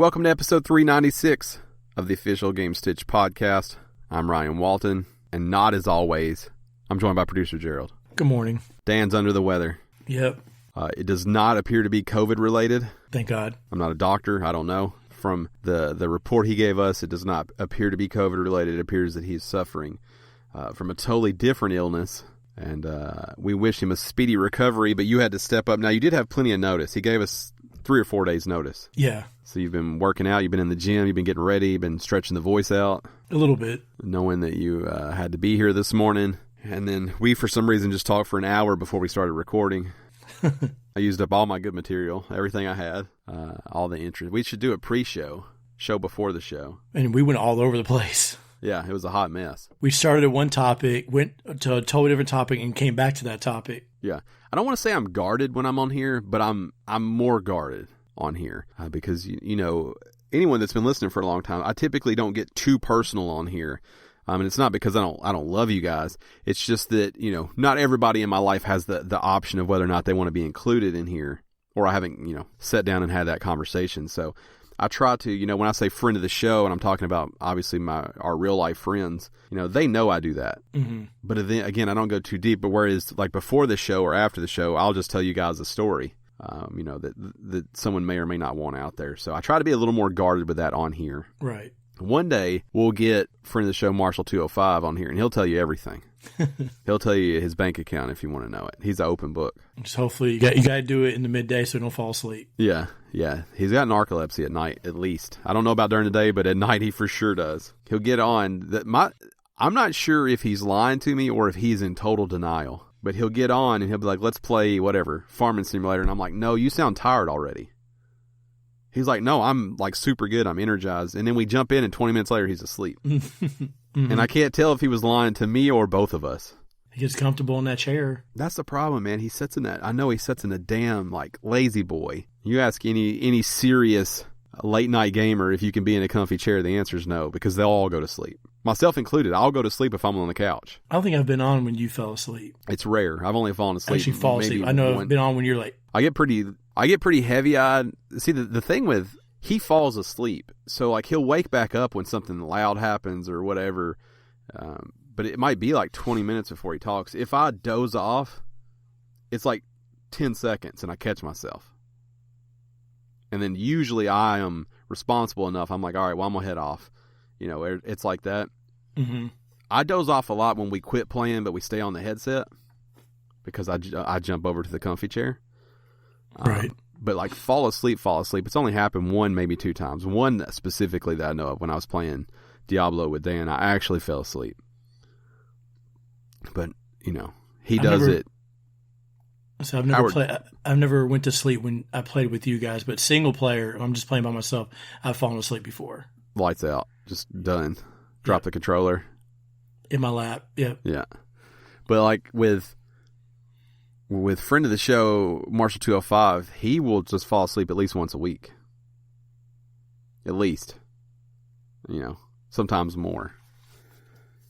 welcome to episode 396 of the official Gamestitch Podcast. I'm Ryan Walton, and not as always, I'm joined by producer Gerald. Good morning. Dan's under the weather. Yep. It does not appear to be COVID related. Thank God. I'm not a doctor. I don't know. From the report he gave us, it does not appear to be COVID related. It appears that he's suffering from a totally different illness. And we wish him a speedy recovery, but you had to step up. Now, you did have plenty of notice. He gave us 3 or 4 days notice. Yeah. So you've been working out, you've been in the gym, you've been getting ready, you've been stretching the voice out. A little bit. Knowing that you had to be here this morning. And then we, for some reason, just talked for an hour before we started recording. I used up all my good material, everything I had, all the interest. We should do a pre-show, show before the show. And we went all over the place. Yeah, it was a hot mess. We started at one topic, went to a totally different topic, and came back to that topic. Yeah. I don't want to say I'm guarded when I'm on here, but I'm more guarded on here because, you know, anyone that's been listening for a long time, I typically don't get too personal on here. And it's not because I don't love you guys. It's just that, you know, not everybody in my life has the option of whether or not they want to be included in here, or I haven't, you know, sat down and had that conversation. So I try to, you know, when I say friend of the show, and I'm talking about obviously our real life friends, you know, they know I do that. Mm-hmm. But then again, I don't go too deep. But whereas like before the show or after the show, I'll just tell you guys a story, you know, that someone may or may not want out there. So I try to be a little more guarded with that on here. Right. One day we'll get friend of the show Marshall 205 on here, and he'll tell you everything. He'll tell you his bank account if you want to know it. He's an open book. Just hopefully you got to do it in the midday so you don't fall asleep. Yeah. He's got narcolepsy at night, at least. I don't know about during the day, but at night he for sure does. He'll get on. I'm not sure if he's lying to me or if he's in total denial. But he'll get on and he'll be like, let's play whatever, Farming Simulator. And I'm like, no, you sound tired already. He's like, no, I'm like super good. I'm energized. And then we jump in and 20 minutes later, he's asleep. Mm-hmm. And I can't tell if he was lying to me or both of us. He gets comfortable in that chair. That's the problem, man. He sits in that. I know he sits in a damn like lazy boy. You ask any serious late night gamer if you can be in a comfy chair, the answer is no, because they'll all go to sleep. Myself included. I'll go to sleep if I'm on the couch. I don't think I've been on when you fell asleep. It's rare. I've only fallen asleep. Actually fall asleep. I know I've been on when you're like. I get pretty heavy-eyed. See, the thing with, he falls asleep. So, like, he'll wake back up when something loud happens or whatever. But it might be like 20 minutes before he talks. If I doze off, it's like 10 seconds and I catch myself. And then usually I am responsible enough. I'm like, all right, well, I'm going to head off. You know, it's like that. Mm-hmm. I doze off a lot when we quit playing, but we stay on the headset because I jump over to the comfy chair. Right. But like fall asleep. It's only happened 1, maybe 2 times. One specifically that I know of when I was playing Diablo with Dan, I actually fell asleep. But, you know, he does it. So I've never went to sleep when I played with you guys, but single player, I'm just playing by myself, I've fallen asleep before. Lights out. Just done. Drop the controller. In my lap. Yep. Yeah. But like with friend of the show, Marshall 205, he will just fall asleep at least once a week. At least. You know, sometimes more.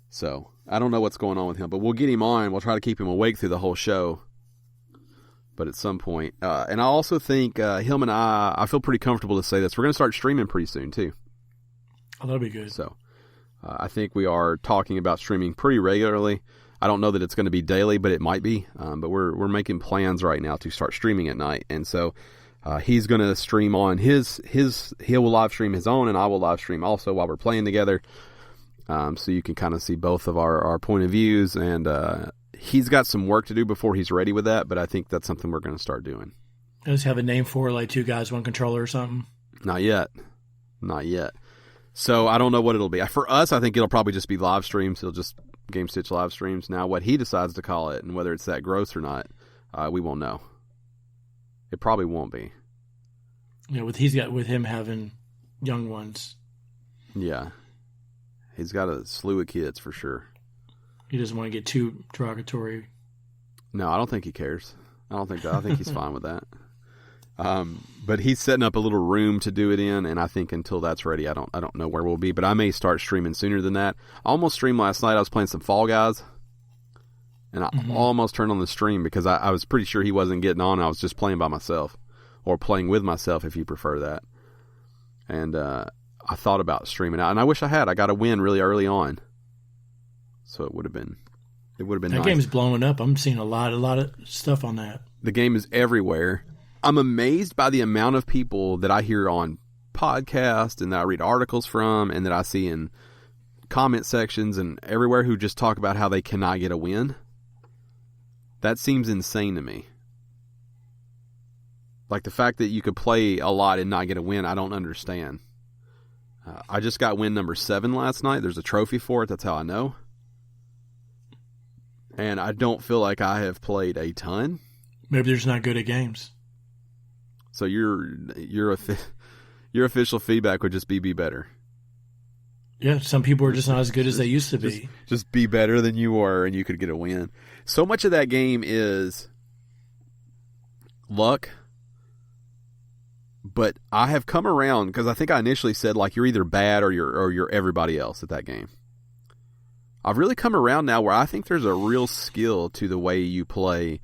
So, I don't know what's going on with him, but we'll get him on. We'll try to keep him awake through the whole show. But at some point. And I also think him and I feel pretty comfortable to say this. We're going to start streaming pretty soon, too. Oh, that'll be good. So, I think we are talking about streaming pretty regularly. I don't know that it's going to be daily, but it might be. But we're making plans right now to start streaming at night. And so, he's going to stream on he will live stream his own, and I will live stream also while we're playing together. So you can kind of see both of our point of views, and he's got some work to do before he's ready with that, but I think that's something we're going to start doing. Does he have a name for it, like 2 guys, 1 controller or something? Not yet. So I don't know what it'll be. For us, I think it'll probably just be live streams. It'll just Gamestitch live streams. Now, what he decides to call it and whether it's that gross or not, we won't know. It probably won't be. Yeah, with him having young ones. Yeah. He's got a slew of kids for sure. He doesn't want to get too derogatory. No, I don't think he cares. I think he's fine with that. But he's setting up a little room to do it in, and I think until that's ready, I don't know where we'll be. But I may start streaming sooner than that. I almost streamed last night. I was playing some Fall Guys, and I almost turned on the stream because I was pretty sure he wasn't getting on. I was just playing by myself, or playing with myself if you prefer that. And I thought about streaming out, and I wish I had. I got a win really early on, so it would have been that nice. game's blowing up. I'm seeing a lot of stuff on that. The game is everywhere. I'm amazed by the amount of people that I hear on podcasts and that I read articles from and that I see in comment sections and everywhere who just talk about how they cannot get a win. That seems insane to me. Like the fact that you could play a lot and not get a win, I don't understand. I just got win number 7 last night. There's a trophy for it. That's how I know. And I don't feel like I have played a ton. Maybe they're just not good at games. So your official feedback would just be better. Yeah, some people are just not as good as they used to be. Just be better than you were, and you could get a win. So much of that game is luck. But I have come around because I think I initially said like you're either bad or you're everybody else at that game. I've really come around now where I think there's a real skill to the way you play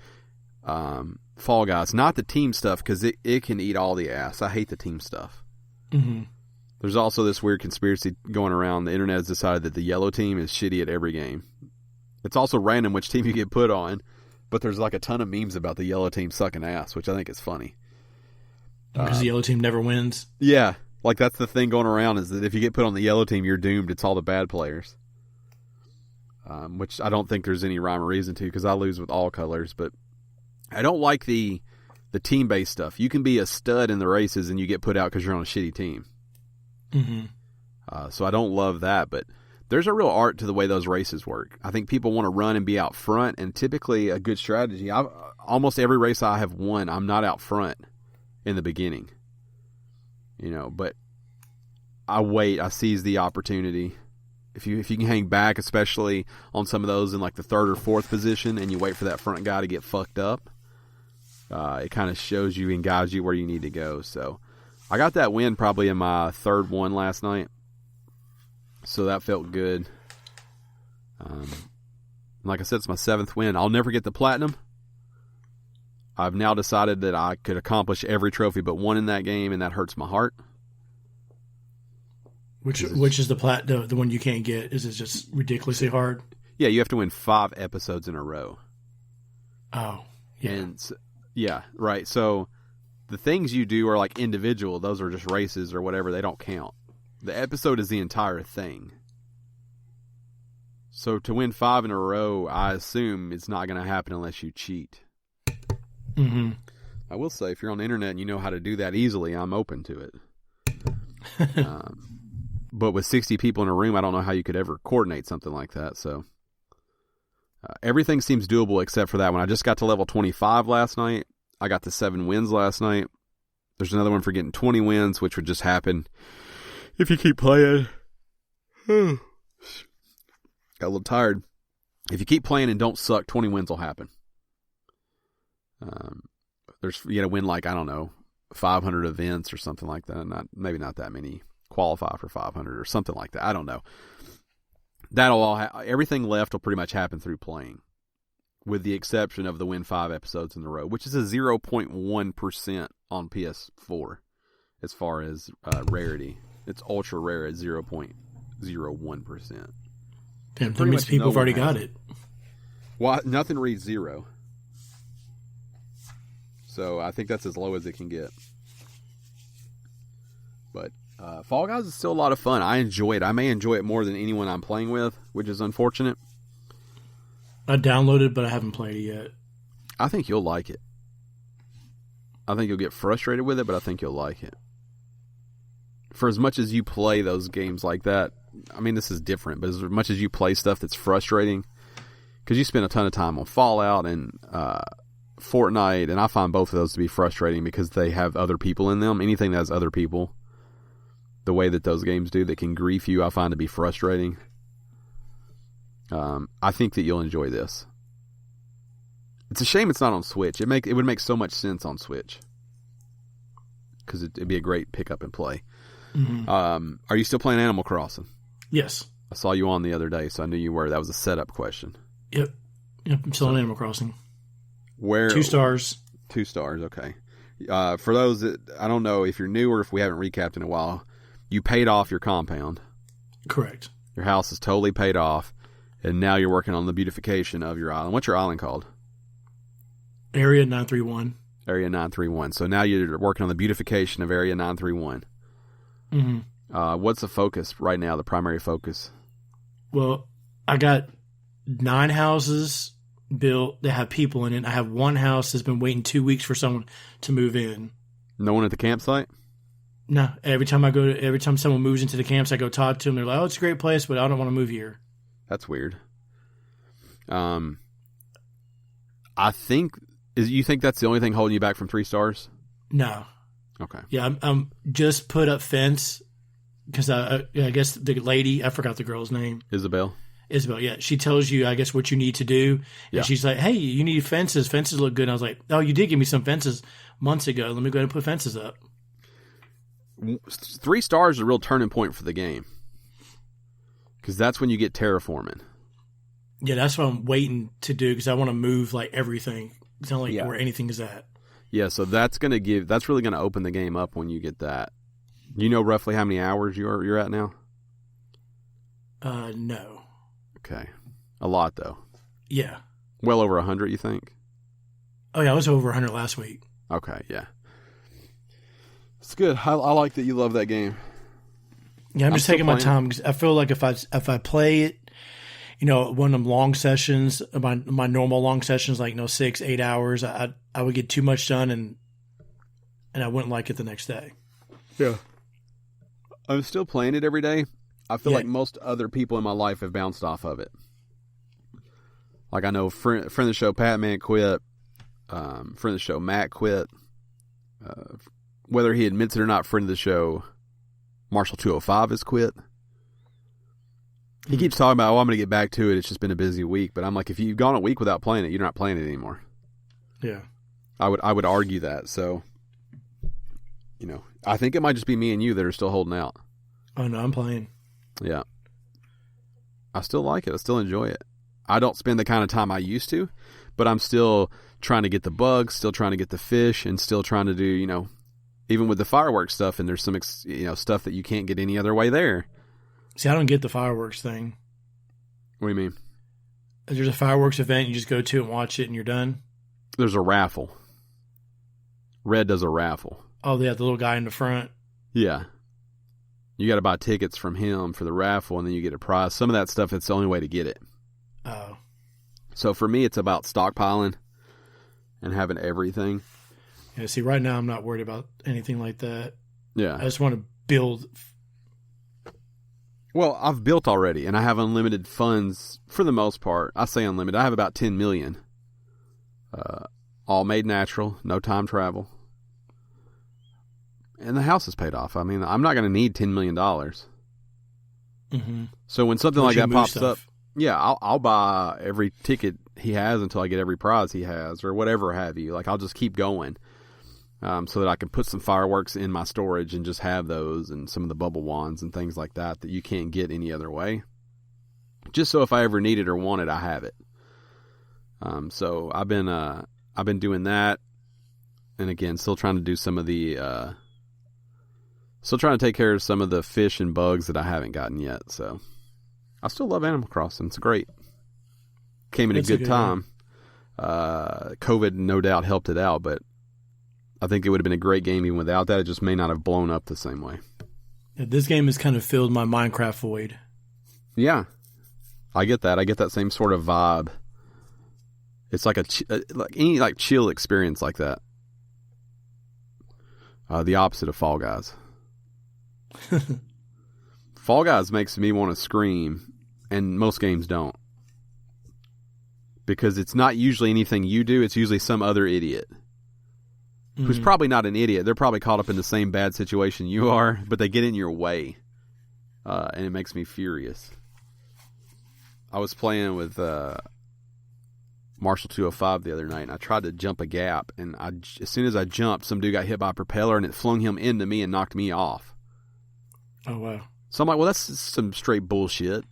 Fall Guys. Not the team stuff, because it can eat all the ass. I hate the team stuff. Mm-hmm. There's also this weird conspiracy going around. The internet has decided that the yellow team is shitty at every game. It's also random which team you get put on, but there's like a ton of memes about the yellow team sucking ass, which I think is funny. Because the yellow team never wins? Yeah. Like that's the thing going around, is that if you get put on the yellow team, you're doomed. It's all the bad players. Which I don't think there's any rhyme or reason to, because I lose with all colors. But I don't like the team-based stuff. You can be a stud in the races and you get put out because you're on a shitty team. Mm-hmm. So I don't love that, but there's a real art to the way those races work. I think people want to run and be out front, and typically a good strategy. Almost every race I have won, I'm not out front in the beginning. But I wait. I seize the opportunity. If you can hang back, especially on some of those in like the 3rd or 4th position, and you wait for that front guy to get fucked up, it kind of shows you and guides you where you need to go. So I got that win probably in my 3rd one last night, so that felt good. Like I said, it's my 7th win. I'll never get the platinum. I've now decided that I could accomplish every trophy but one in that game, and that hurts my heart. Which is the one you can't get? Is it just ridiculously hard? Yeah, you have to win 5 episodes in a row. Oh, yeah. And yeah, right. So the things you do are like individual. Those are just races or whatever. They don't count. The episode is the entire thing. So to win 5 in a row, I assume it's not going to happen unless you cheat. Mm-hmm. I will say, if you're on the internet and you know how to do that easily, I'm open to it. But with 60 people in a room, I don't know how you could ever coordinate something like that. So everything seems doable except for that one. I just got to level 25 last night. I got to 7 wins last night. There's another one for getting 20 wins, which would just happen if you keep playing. Got a little tired. If you keep playing and don't suck, 20 wins will happen. You got to win like, I don't know, 500 events or something like that. Maybe not that many. Qualify for 500 or something like that. I don't know. That'll all everything left will pretty much happen through playing, with the exception of the win 5 episodes in a row, which is a 0.1% on PS4 as far as rarity. It's ultra rare at 0.01%. Damn, that means people have already got it. Well, nothing reads 0. So I think that's as low as it can get. But Fall Guys is still a lot of fun. I enjoy it. I may enjoy it more than anyone I'm playing with, which is unfortunate. I downloaded, but I haven't played it yet. I think you'll like it. I think you'll get frustrated with it, but I think you'll like it. For as much as you play those games like that, I mean, this is different, but as much as you play stuff that's frustrating, because you spend a ton of time on Fallout and Fortnite, and I find both of those to be frustrating because they have other people in them. Anything that has other people, the way that those games do that can grief you, I find to be frustrating. I think that you'll enjoy this. It's a shame it's not on Switch. It would make so much sense on Switch, because it'd be a great pick up and play. Mm-hmm. Are you still playing Animal Crossing? Yes. I saw you on the other day, so I knew you were. That was a setup question. Yep, I'm still on Animal Crossing. Where 2 stars. 2 stars, okay. For those that, I don't know if you're new or if we haven't recapped in a while, you paid off your compound. Correct. Your house is totally paid off, and now you're working on the beautification of your island. What's your island called? Area 931. Area 931. So now you're working on the beautification of Area 931. Mm-hmm. What's the focus right now, the primary focus? Well, I got 9 houses built that have people in it. I have one house that's been waiting 2 weeks for someone to move in. No one at the campsite? No. Every time someone moves into the campsite, I go talk to them. They're like, "Oh, it's a great place, but I don't want to move here." That's weird. I think you think that's the only thing holding you back from 3 stars? No. Okay. Yeah, I'm just put up fence because I guess the lady, I forgot the girl's name. Isabel, yeah. She tells you, I guess, what you need to do. And she's like, "Hey, you need fences. Fences look good." And I was like, "Oh, you did give me some fences months ago. Let me go ahead and put fences up." 3 stars is a real turning point for the game. Because that's when you get terraforming. Yeah, that's what I'm waiting to do because I want to move like everything. It's not like where anything is at. Yeah, so that's really gonna open the game up when you get that. You know roughly how many hours you're at now? No. Okay. A lot though. Yeah. Well over 100, you think? Oh yeah, I was over 100 last week. Okay, yeah. It's good. I like that you love that game. Yeah, I'm just taking my time because I feel like if I play it, one of them long sessions, my normal long sessions, like 6-8 hours, I would get too much done and I wouldn't like it the next day. Yeah, I'm still playing it every day. I feel like most other people in my life have bounced off of it. Like I know friend of the show Pat Man quit, friend of the show Matt quit. Whether he admits it or not, friend of the show Marshall 205 has quit. He keeps talking about, I'm going to get back to it. It's just been a busy week. But I'm like, if you've gone a week without playing it, you're not playing it anymore. Yeah. I would argue that. So, I think it might just be me and you that are still holding out. Oh, no, I'm playing. Yeah. I still like it. I still enjoy it. I don't spend the kind of time I used to, but I'm still trying to get the bugs, still trying to get the fish, and still trying to do, even with the fireworks stuff, and there's some, stuff that you can't get any other way there. See, I don't get the fireworks thing. What do you mean? There's a fireworks event, you just go to and watch it, and you're done? There's a raffle. Red does a raffle. Oh, yeah, the little guy in the front. Yeah. You got to buy tickets from him for the raffle, and then you get a prize. Some of that stuff, it's the only way to get it. Oh. So for me, it's about stockpiling and having everything. Yeah, see, right now I'm not worried about anything like that. Yeah. I just want to build. Well, I've built already, and I have unlimited funds for the most part. I say unlimited. I have about 10 million. All made natural, no time travel. And the house is paid off. I mean, I'm not going to need $10 million. Mm-hmm. So when something like that pops up, yeah, I'll buy every ticket he has until I get every prize he has or whatever have you. Like, I'll just keep going so that I can put some fireworks in my storage and just have those and some of the bubble wands and things like that you can't get any other way. Just so if I ever need it or want it, I have it. So I've been doing that. And again, still trying to do some of the... Still trying to take care of some of the fish and bugs that I haven't gotten yet. So I still love Animal Crossing. It's great. Came at a good time. COVID no doubt helped it out, but I think it would have been a great game even without that. It just may not have blown up the same way. Yeah, this game has kind of filled my Minecraft void. Yeah, I get that. I get that same sort of vibe. It's like any chill experience like that. The opposite of Fall Guys. Fall Guys makes me want to scream, and most games don't. Because it's not usually anything you do, it's usually some other idiot. Mm-hmm. Who's probably not an idiot. They're probably caught up in the same bad situation you are, but they get in your way. And it makes me furious. I was playing with Marshall 205 the other night, and I tried to jump a gap, and as soon as I jumped, some dude got hit by a propeller, and it flung him into me and knocked me off. Oh, wow. So I'm like, well, that's some straight bullshit.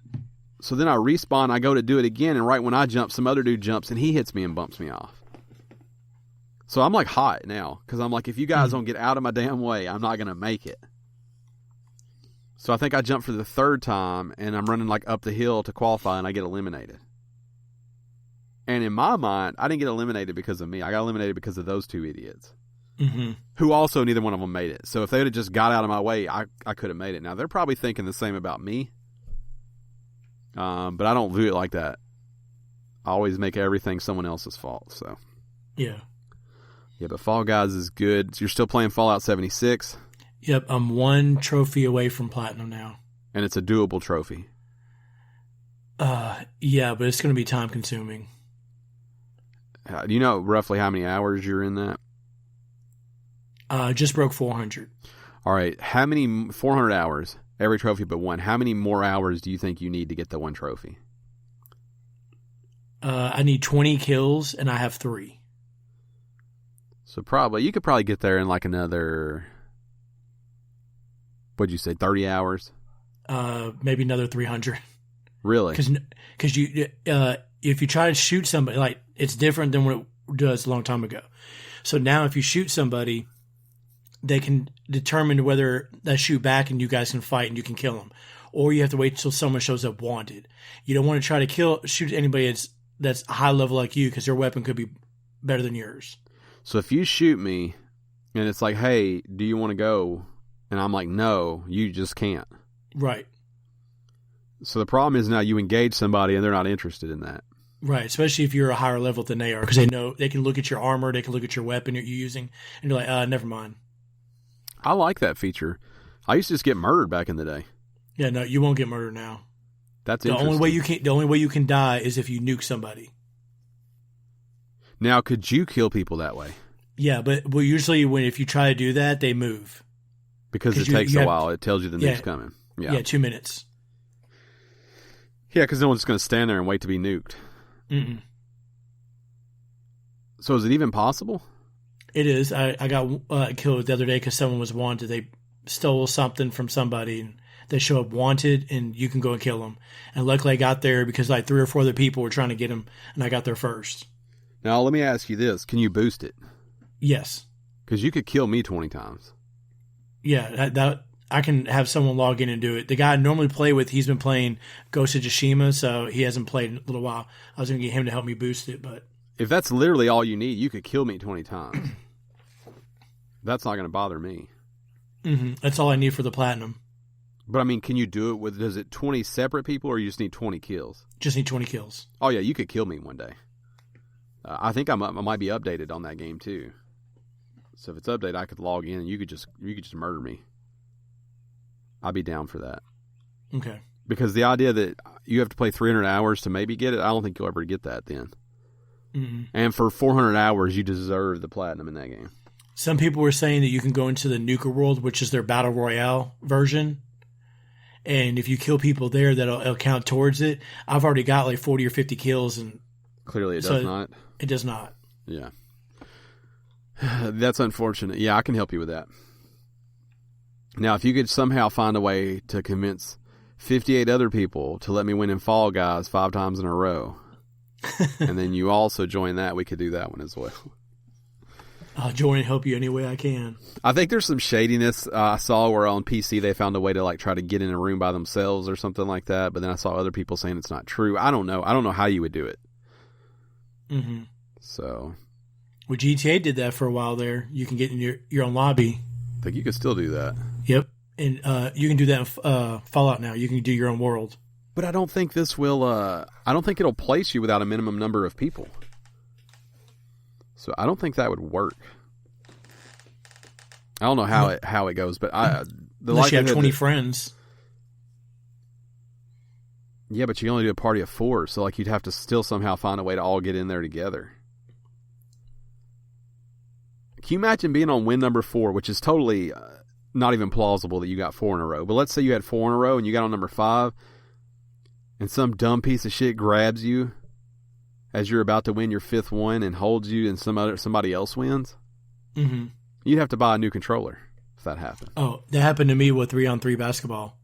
So then I respawn, I go to do it again, and right when I jump, some other dude jumps, and he hits me and bumps me off. So I'm like hot now, because I'm like, if you guys don't get out of my damn way, I'm not going to make it. So I think I jumped for the third time, and I'm running like up the hill to qualify, and I get eliminated. And in my mind, I didn't get eliminated because of me. I got eliminated because of those two idiots. Mm-hmm. Who also, neither one of them made it. So if they would have just got out of my way, I could have made it. Now, they're probably thinking the same about me. But I don't do it like that. I always make everything someone else's fault. So yeah. Yeah, but Fall Guys is good. So you're still playing Fallout 76? Yep, I'm one trophy away from platinum now. And it's a doable trophy. Yeah, but it's going to be time consuming. Do you know roughly how many hours you're in that? Just broke 400. All right, 400 hours, every trophy but one. How many more hours do you think you need to get the one trophy? I need 20 kills, and I have 3. So you could probably get there in like another, what'd you say, 30 hours? Maybe another 300. Really? Because if you try to shoot somebody, like, it's different than what it does a long time ago. So now if you shoot somebody, they can determine whether they shoot back and you guys can fight and you can kill them. Or you have to wait until someone shows up wanted. You don't want to try to shoot anybody that's high level like you, because their weapon could be better than yours. So if you shoot me and it's like, hey, do you want to go? And I'm like, no, you just can't. Right. So the problem is now you engage somebody and they're not interested in that. Right, especially if you're a higher level than they are, because they know they can look at your armor, they can look at your weapon you're using, and you're like, never mind. I like that feature. I used to just get murdered back in the day. Yeah, no, you won't get murdered now. That's the interesting. The only way you can die is if you nuke somebody. Now, could you kill people that way? Yeah, but usually if you try to do that, they move. Because it takes a while. It tells you the nuke's coming. Yeah, 2 minutes. Yeah, because no one's going to stand there and wait to be nuked. Mm-mm. So is it even possible? It is. I got killed the other day because someone was wanted. They stole something from somebody, and they show up wanted, and you can go and kill them. And luckily I got there because like 3 or 4 other people were trying to get them, and I got there first. Now, let me ask you this. Can you boost it? Yes. Because you could kill me 20 times. Yeah, that I can have someone log in and do it. The guy I normally play with, he's been playing Ghost of Tsushima, so he hasn't played in a little while. I was going to get him to help me boost it, but... If that's literally all you need, you could kill me 20 times. That's not going to bother me. Mm-hmm. That's all I need for the platinum. But, I mean, can you do it with, does it 20 separate people, or you just need 20 kills? Just need 20 kills. Oh, yeah, you could kill me one day. I might be updated on that game, too. So if it's updated, I could log in, and you could just murder me. I'd be down for that. Okay. Because the idea that you have to play 300 hours to maybe get it, I don't think you'll ever get that then. Mm-hmm. And for 400 hours, you deserve the platinum in that game. Some people were saying that you can go into the Nuka World, which is their Battle Royale version. And if you kill people there, it'll count towards it. I've already got like 40 or 50 kills. And clearly it does not. It does not. Yeah. That's unfortunate. Yeah, I can help you with that. Now, if you could somehow find a way to convince 58 other people to let me win in Fall Guys 5 times in a row, and then you also join that, we could do that one as well. I'll join and help you any way I can. I think there's some shadiness I saw where on PC they found a way to like try to get in a room by themselves or something like that, but then I saw other people saying it's not true. I don't know. I don't know how you would do it. Mm-hmm. So... Well, GTA did that for a while there. You can get in your own lobby. I think you could still do that. Yep. And you can do that in Fallout now. You can do your own world. But I don't think this will... I don't think it'll place you without a minimum number of people. So I don't think that would work. I don't know how it goes, but unless you have 20 friends. Yeah, but you can only do a party of 4, so like you'd have to still somehow find a way to all get in there together. Can you imagine being on win number 4, which is totally not even plausible that you got 4 in a row. But let's say you had 4 in a row and you got on number 5, and some dumb piece of shit grabs you as you're about to win your 5th one and holds you, and somebody else wins. Mm-hmm. You'd have to buy a new controller if that happened. Oh, that happened to me with 3-on-3 basketball.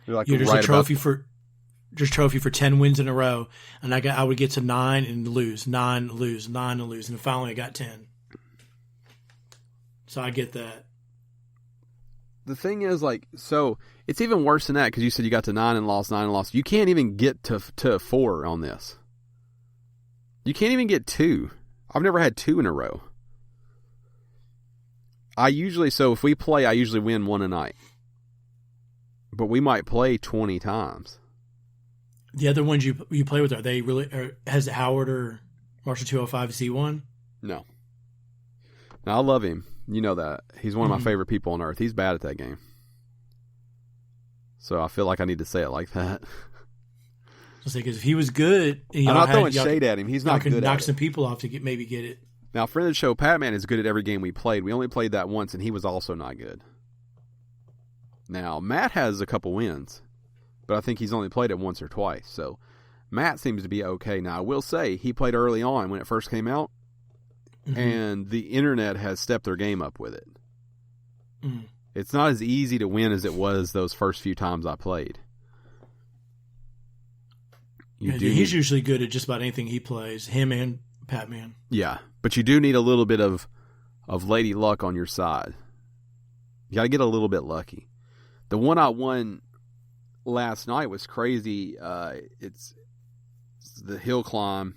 There's a trophy for 10 wins in a row, and I would get to 9 and lose, 9 lose, 9 and lose, and finally I got 10. So I get that. the thing is, like, so it's even worse than that because you said you got to 9 and lost, 9 and lost. You can't even get to 4 on this. You can't even get 2. I've never had 2 in a row. So if we play, I usually win 1 a night. But we might play 20 times. The other ones you play with, are they really, has Howard or Marshall 205 C1? No. Now, I love him. You know that. He's one of my favorite people on earth. He's bad at that game. So I feel like I need to say it like that. Because if he was good, I'm not throwing shade at him. He's not good at it. Knock some people off to maybe get it. Now, friend of the show, Patman is good at every game we played. We only played that once, and he was also not good. Now, Matt has a couple wins, but I think he's only played it once or twice. So Matt seems to be okay. Now, I will say he played early on when it first came out. And the internet has stepped their game up with it. It's not as easy to win as it was those first few times I played. He's usually good at just about anything he plays, him and Patman. Yeah, but you do need a little bit of lady luck on your side. You got to get a little bit lucky. The one I won last night was crazy. It's the hill climb,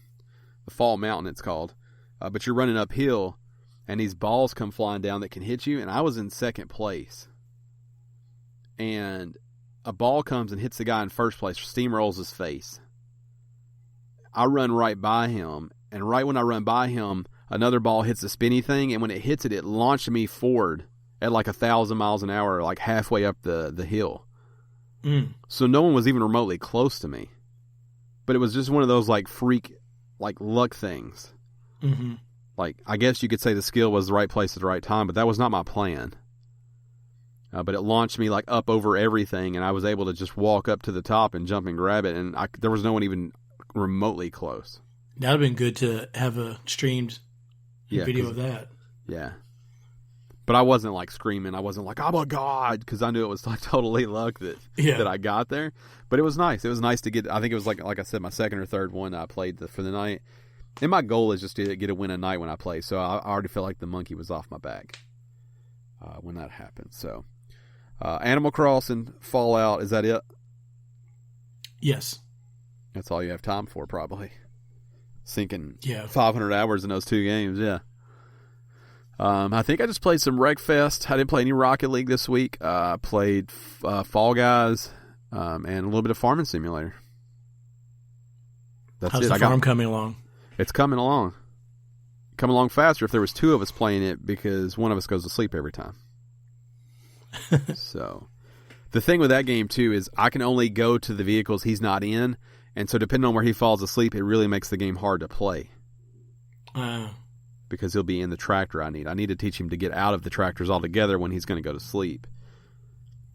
the Fall Mountain it's called. But you're running uphill, and these balls come flying down that can hit you, and I was in second place. And a ball comes and hits the guy in first place, steamrolls his face. I run right by him, and right when I run by him, another ball hits the spinny thing, and when it hits it, it launched me forward at like 1,000 miles an hour, like halfway up the hill. So no one was even remotely close to me. But it was just one of those like freak, like luck things. Like, I guess you could say the skill was the right place at the right time, but that was not my plan. But it launched me like up over everything, and I was able to just walk up to the top and jump and grab it, and there was no one even remotely close. That would have been good to have a streamed video of that. Yeah. But I wasn't like screaming. I wasn't like, oh my God, because I knew it was like totally luck that I got there. But it was nice. It was nice to get, I think it was like I said, my second or third one I played for the night. And my goal is just to get a win a night when I play. So I already feel like the monkey was off my back when that happened. So Animal Crossing, Fallout, is that it? Yes. That's all you have time for, probably. Sinking 500 hours in those 2 games, yeah. I think I just played some Wreckfest. I didn't play any Rocket League this week. I played Fall Guys and a little bit of Farming Simulator. That's How's it. the farm coming along? It's coming along. Coming along faster if there was 2 of us playing it because one of us goes to sleep every time. So, the thing with that game, too, is I can only go to the vehicles he's not in. And so, depending on where he falls asleep, it really makes the game hard to play. Because he'll be in the tractor I need. I need to teach him to get out of the tractors altogether when he's going to go to sleep.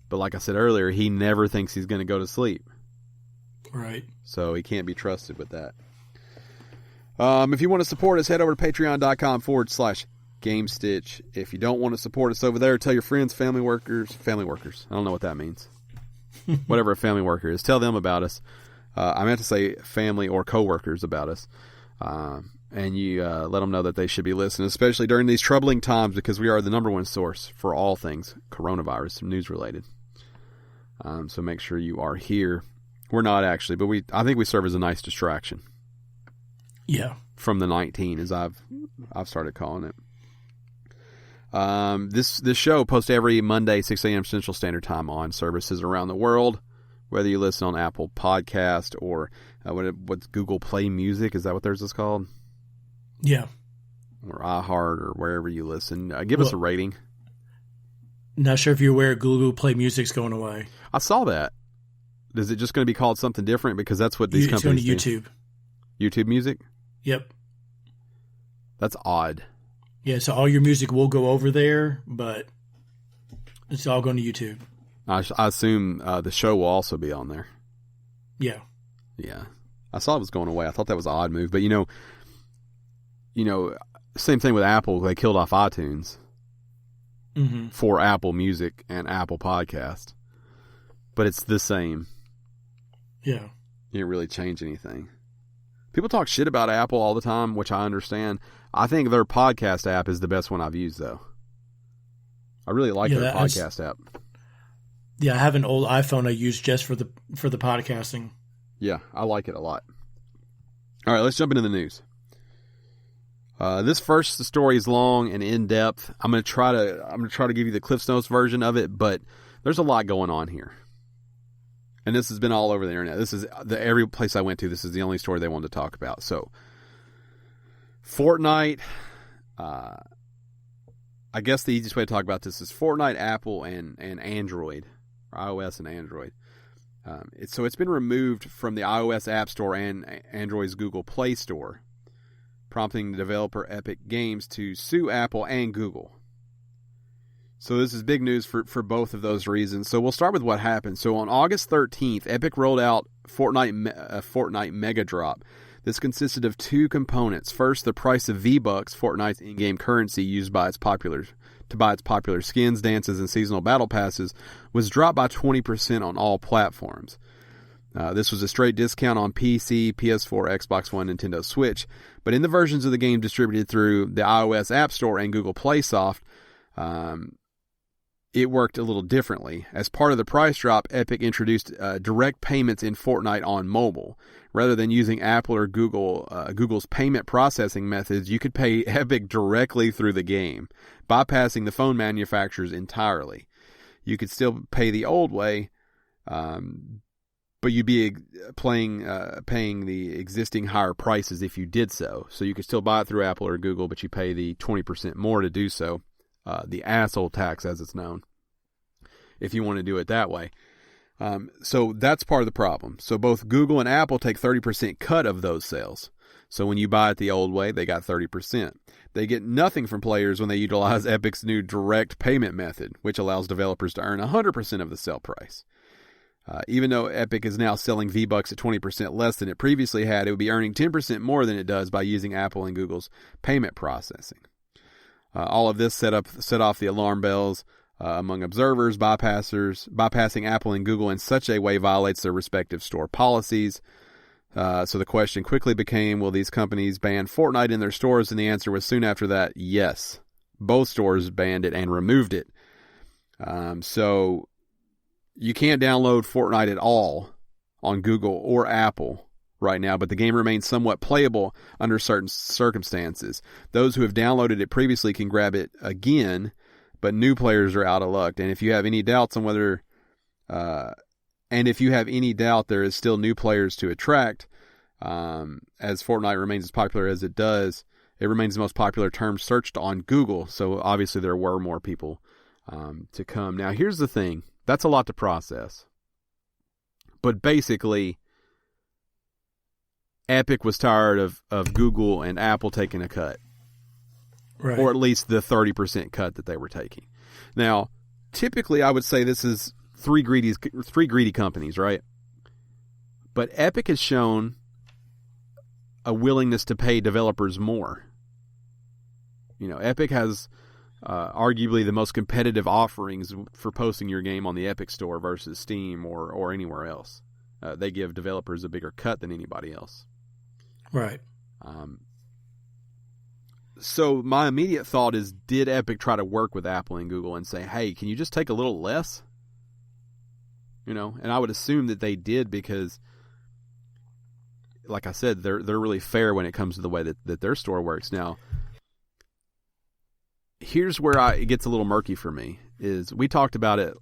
But like I said earlier, he never thinks he's going to go to sleep. Right. So, he can't be trusted with that. If you want to support us, head over to patreon.com/Gamestitch. If you don't want to support us over there, tell your friends, family workers. I don't know what that means. Whatever a family worker is, tell them about us. I meant to say family or coworkers about us. And you let them know that they should be listening, especially during these troubling times, because we are the number one source for all things coronavirus, news related. So make sure you are here. We're not actually, but I think we serve as a nice distraction. Yeah. From the 19, as I've started calling it. This show posts every Monday, 6 a.m. Central Standard Time on services around the world, whether you listen on Apple Podcast or what's Google Play Music. Is that what theirs is called? Yeah. Or iHeart or wherever you listen. Give us a rating. Not sure if you're aware Google Play Music's going away. I saw that. Is it just going to be called something different? Because that's what these companies do. It's going to YouTube. YouTube Music? Yep. That's odd. Yeah, so all your music will go over there, but it's all going to YouTube. I assume the show will also be on there. Yeah. Yeah. I saw it was going away. I thought that was an odd move. But, same thing with Apple. They killed off iTunes for Apple Music and Apple Podcast. But it's the same. Yeah. You didn't really change anything. People talk shit about Apple all the time, which I understand. I think their podcast app is the best one I've used, though. I really like their podcast app. Yeah, I have an old iPhone I use just for the podcasting. Yeah, I like it a lot. All right, let's jump into the news. This first story is long and in depth. I'm gonna try to give you the Cliff's Notes version of it, but there's a lot going on here, and this has been all over the internet. This is every place I went to. This is the only story they wanted to talk about. So, Fortnite. I guess the easiest way to talk about this is Fortnite, Apple, and Android, or iOS and Android. It's been removed from the iOS App Store and Android's Google Play Store, prompting the developer Epic Games to sue Apple and Google. So this is big news for both of those reasons. So we'll start with what happened. So on August 13th, Epic rolled out Fortnite Mega Drop. This consisted of two components. First, the price of V-Bucks, Fortnite's in-game currency used by to buy its popular skins, dances, and seasonal battle passes, was dropped by 20% on all platforms. This was a straight discount on PC, PS4, Xbox One, Nintendo Switch, but in the versions of the game distributed through the iOS App Store and Google Play Soft, it worked a little differently. As part of the price drop, Epic introduced direct payments in Fortnite on mobile. Rather than using Apple or Google's payment processing methods, you could pay Epic directly through the game, bypassing the phone manufacturers entirely. You could still pay the old way, but you'd be paying the existing higher prices if you did so. So you could still buy it through Apple or Google, but you pay the 20% more to do so, the asshole tax as it's known, if you want to do it that way. So that's part of the problem. So both Google and Apple take 30% cut of those sales. So when you buy it the old way, they got 30%. They get nothing from players when they utilize Epic's new direct payment method, which allows developers to earn 100% of the sale price. Even though Epic is now selling V-Bucks at 20% less than it previously had, it would be earning 10% more than it does by using Apple and Google's payment processing. All of this set off the alarm bells among observers. Bypassing Apple and Google in such a way violates their respective store policies. So the question quickly became, will these companies ban Fortnite in their stores? And the answer was soon after that, yes. Both stores banned it and removed it. So you can't download Fortnite at all on Google or Apple right now, but the game remains somewhat playable under certain circumstances. Those who have downloaded it previously can grab it again, but new players are out of luck. And if you have any doubts on whether, there is still new players to attract, as Fortnite remains as popular as it does, it remains the most popular term searched on Google. So obviously there were more people to come. Now here's the thing. That's a lot to process. But basically, Epic was tired of Google and Apple taking a cut. Right. Or at least the 30% cut that they were taking. Now, typically I would say this is three greedy companies, right? But Epic has shown a willingness to pay developers more. You know, Epic has arguably the most competitive offerings for posting your game on the Epic Store versus Steam or anywhere else. They give developers a bigger cut than anybody else. Right. So my immediate thought is, did Epic try to work with Apple and Google and say, hey, can you just take a little less? You know, and I would assume that they did because, like I said, they're really fair when it comes to the way that their store works. Now, here's where it gets a little murky for me. Is we talked about it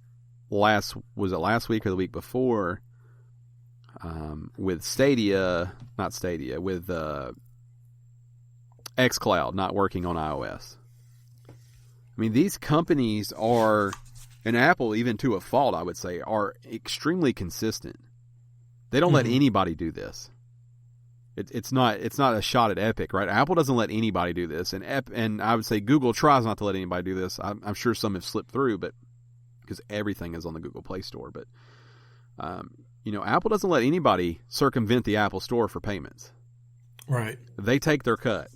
last week or the week before with with xCloud not working on iOS. I mean, these companies are, and Apple, even to a fault, I would say, are extremely consistent. They don't let anybody do this. It's not a shot at Epic, right? Apple doesn't let anybody do this, and I would say Google tries not to let anybody do this. I'm sure some have slipped through, but because everything is on the Google Play Store. But Apple doesn't let anybody circumvent the Apple Store for payments. Right. They take their cut.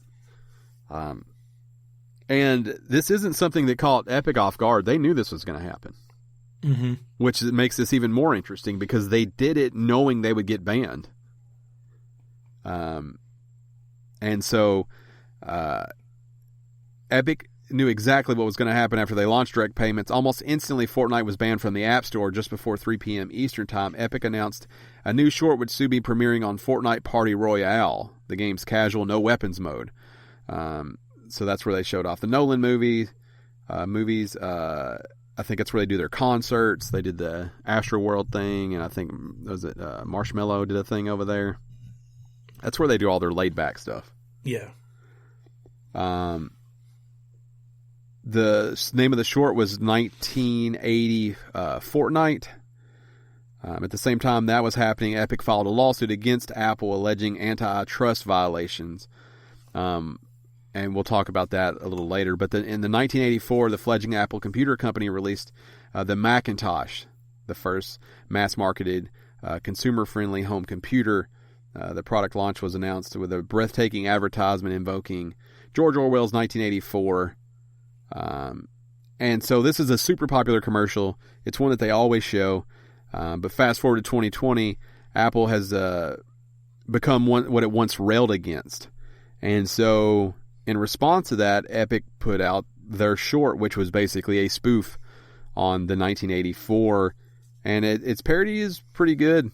And this isn't something that caught Epic off guard. They knew this was going to happen, which makes this even more interesting because they did it knowing they would get banned. And so Epic knew exactly what was going to happen after they launched direct payments. Almost instantly, Fortnite was banned from the App Store just before 3 p.m. Eastern Time. Epic announced a new short would soon be premiering on Fortnite Party Royale, the game's casual no weapons mode. So that's where they showed off the Nolan movies. I think it's where they do their concerts. They did the Astroworld thing, and I think Marshmello did a thing over there. That's where they do all their laid back stuff. Yeah. The name of the short was 1980 Fortnite. At the same time that was happening, Epic filed a lawsuit against Apple alleging antitrust violations. And we'll talk about that a little later. But in the 1984, the fledgling Apple computer company released the Macintosh, the first mass-marketed consumer-friendly home computer. The product launch was announced with a breathtaking advertisement invoking George Orwell's 1984. And so this is a super popular commercial. It's one that they always show. But fast forward to 2020, Apple has become what it once railed against. And so in response to that, Epic put out their short, which was basically a spoof on the 1984. And its parody is pretty good.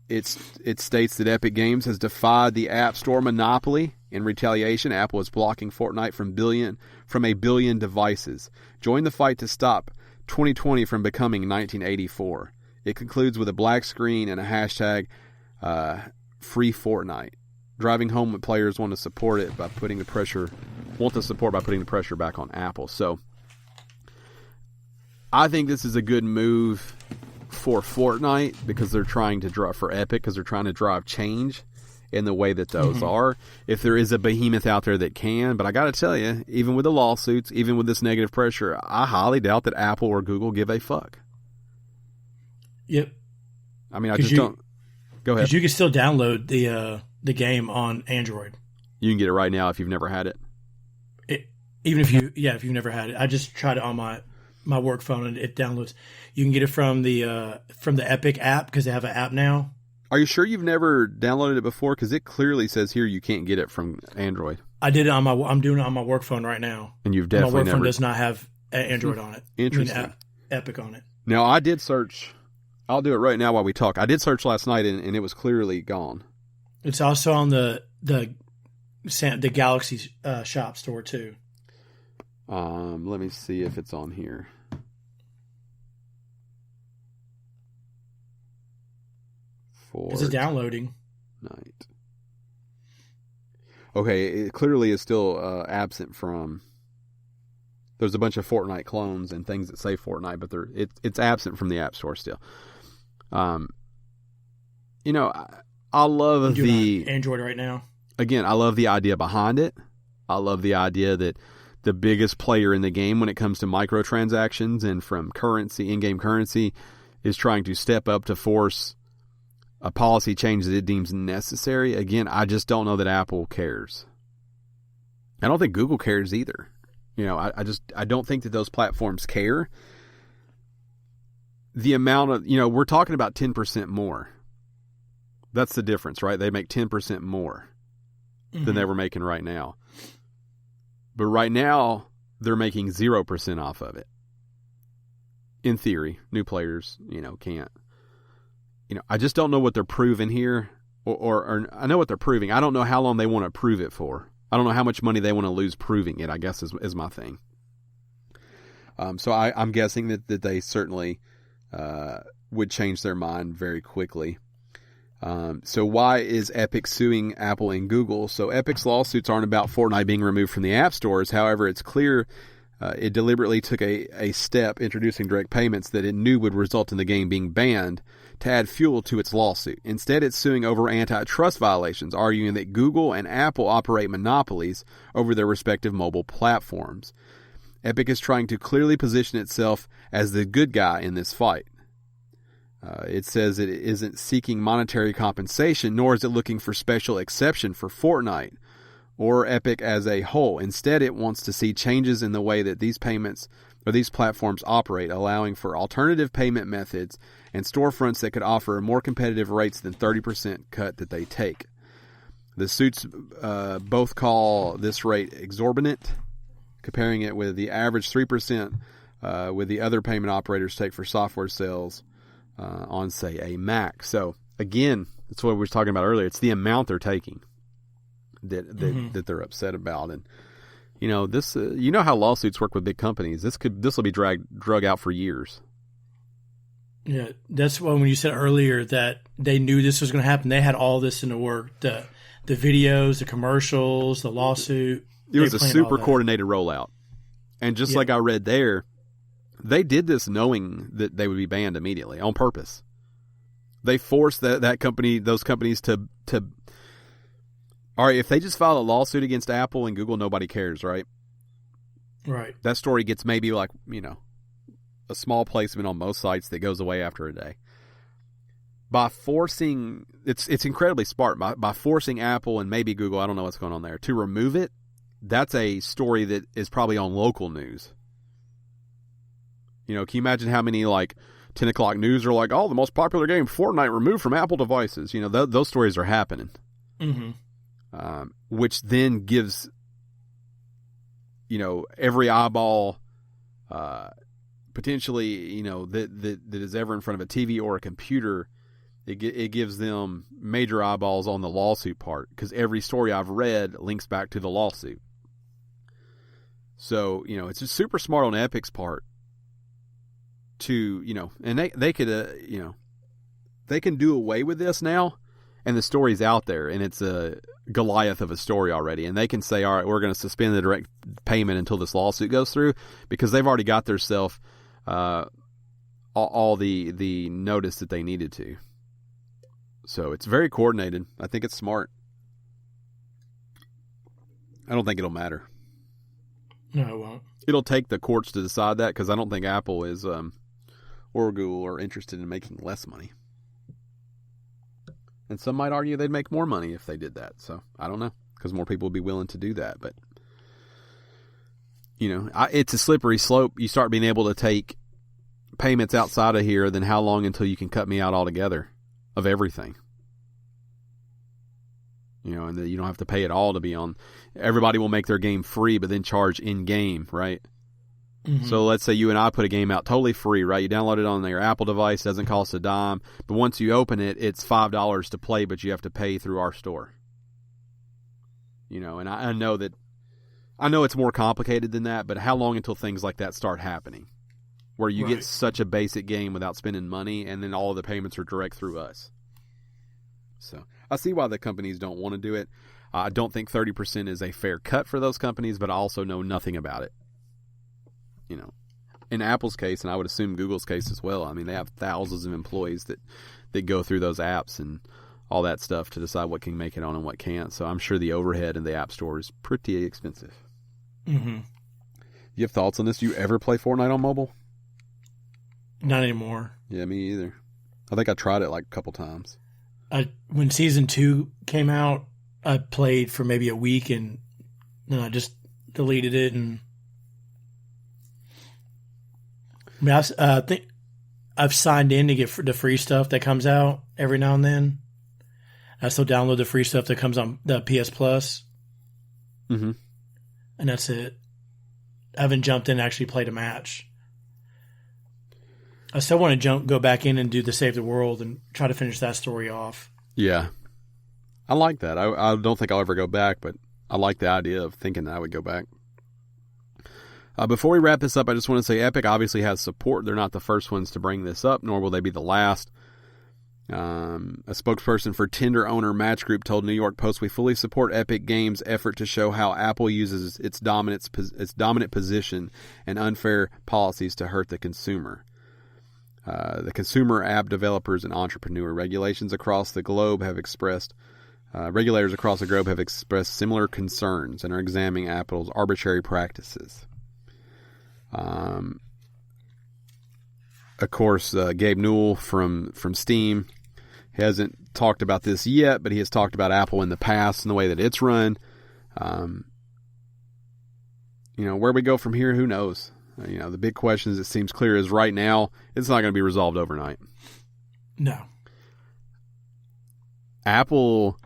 It states that Epic Games has defied the App Store monopoly. In retaliation, Apple is blocking Fortnite from a billion devices. Join the fight to stop 2020 from becoming 1984. It concludes with a black screen and a hashtag free Fortnite, driving home what players want to support it by putting the pressure back on Apple. So I think this is a good move for Fortnite because they're trying to drive change in the way that those are. If there is a behemoth out there that can, but I got to tell you, even with the lawsuits, even with this negative pressure, I highly doubt that Apple or Google give a fuck. Yep. I mean, don't. Go ahead. Because you can still download the game on Android. You can get it right now if you've never had it. If you've never had it. I just tried it on my work phone and it downloads. You can get it from the Epic app because they have an app now. Are you sure you've never downloaded it before? Because it clearly says here you can't get it from Android. I did it I'm doing it on my work phone right now. And you've definitely my work phone does not have Android on it. Interesting. Epic on it. Now I did search. I'll do it right now while we talk. I did search last night and it was clearly gone. It's also on the Galaxy shop store too. Let me see if it's on here. Is it downloading? Night. Okay, it clearly is still absent from. There's a bunch of Fortnite clones and things that say Fortnite, but it's absent from the App Store still. I love the Android right now. Again, I love the idea behind it. I love the idea that the biggest player in the game when it comes to microtransactions and from currency, in-game currency, is trying to step up to force a policy change that it deems necessary. Again, I just don't know that Apple cares. I don't think Google cares either. I don't think that those platforms care. The amount of, we're talking about 10% more. That's the difference, right? They make 10% more than they were making right now. But right now, they're making 0% off of it. In theory, new players, can't. I just don't know what they're proving here, or I know what they're proving. I don't know how long they want to prove it for. I don't know how much money they want to lose proving it, I guess is my thing. So I'm guessing that they certainly would change their mind very quickly. So why is Epic suing Apple and Google? So Epic's lawsuits aren't about Fortnite being removed from the app stores. However, it's clear it deliberately took a step introducing direct payments that it knew would result in the game being banned to add fuel to its lawsuit. Instead, it's suing over antitrust violations, arguing that Google and Apple operate monopolies over their respective mobile platforms. Epic is trying to clearly position itself as the good guy in this fight. It says it isn't seeking monetary compensation, nor is it looking for special exception for Fortnite or Epic as a whole. Instead, it wants to see changes in the way that these payments or these platforms operate, allowing for alternative payment methods and storefronts that could offer more competitive rates than 30% cut that they take. The suits both call this rate exorbitant, comparing it with the average 3% with the other payment operators take for software sales on, say, a Mac. So, again, that's what we were talking about earlier. It's the amount they're taking that they're upset about. And, this you know how lawsuits work with big companies. This will be drug out for years. Yeah, that's why when you said earlier that they knew this was going to happen, they had all this in the work. The videos, the commercials, the lawsuit. It was a super coordinated rollout. And just like I read there, they did this knowing that they would be banned immediately on purpose. They forced those companies to all right, if they just file a lawsuit against Apple and Google, nobody cares, right? Right. That story gets maybe like, a small placement on most sites that goes away after a day. By forcing, it's incredibly smart. By forcing Apple and maybe Google, I don't know what's going on there, to remove it, that's a story that is probably on local news. Can you imagine how many 10 o'clock news are like, the most popular game, Fortnite, removed from Apple devices. Those stories are happening. Mm-hmm. Which then gives, every eyeball, potentially, that is ever in front of a TV or a computer, it gives them major eyeballs on the lawsuit part, because every story I've read links back to the lawsuit. So, it's just super smart on Epic's part to, and they could, they can do away with this now, and the story's out there, and it's a Goliath of a story already, and they can say, all right, we're going to suspend the direct payment until this lawsuit goes through, because they've already got theirself all the notice that they needed to. So it's very coordinated. I think it's smart. I don't think it'll matter. No, it won't. It'll take the courts to decide that, because I don't think Apple is or Google are interested in making less money. And some might argue they'd make more money if they did that. So I don't know, because more people would be willing to do that. But, it's a slippery slope. You start being able to take payments outside of here, then how long until you can cut me out altogether of everything? And then you don't have to pay it all to be on. Everybody will make their game free, but then charge in game, right? Mm-hmm. So let's say you and I put a game out totally free, right? You download it on your Apple device, doesn't cost a dime, but once you open it, it's $5 to play, but you have to pay through our store. And I know it's more complicated than that, but how long until things like that start happening? Where you get such a basic game without spending money, and then all of the payments are direct through us. So I see why the companies don't want to do it. I don't think 30% is a fair cut for those companies, but I also know nothing about it. In Apple's case, and I would assume Google's case as well, I mean, they have thousands of employees that go through those apps and all that stuff to decide what can make it on and what can't. So I'm sure the overhead in the App Store is pretty expensive. Mm-hmm. You have thoughts on this? Do you ever play Fortnite on mobile? Not anymore. Yeah, me either. I think I tried it a couple times. When Season 2 came out, I played for maybe a week, and then I just deleted it. And I think I've signed in to get the free stuff that comes out every now and then. I still download the free stuff that comes on the PS Plus. Mm-hmm. And that's it. I haven't jumped in and actually played a match. I still want to go back in and do the Save the World and try to finish that story off. Yeah. I like that. I don't think I'll ever go back, but I like the idea of thinking that I would go back. Before we wrap this up, I just want to say Epic obviously has support. They're not the first ones to bring this up, nor will they be the last. A spokesperson for Tender Owner Match Group told New York Post, "We fully support Epic Games' effort to show how Apple uses its dominant position and unfair policies to hurt the consumer. The consumer app developers and entrepreneur regulators across the globe have expressed similar concerns and are examining Apple's arbitrary practices." Of course, Gabe Newell from Steam hasn't talked about this yet, but he has talked about Apple in the past and the way that it's run. Where we go from here, who knows? The big question, it seems clear, is right now it's not going to be resolved overnight. No. Apple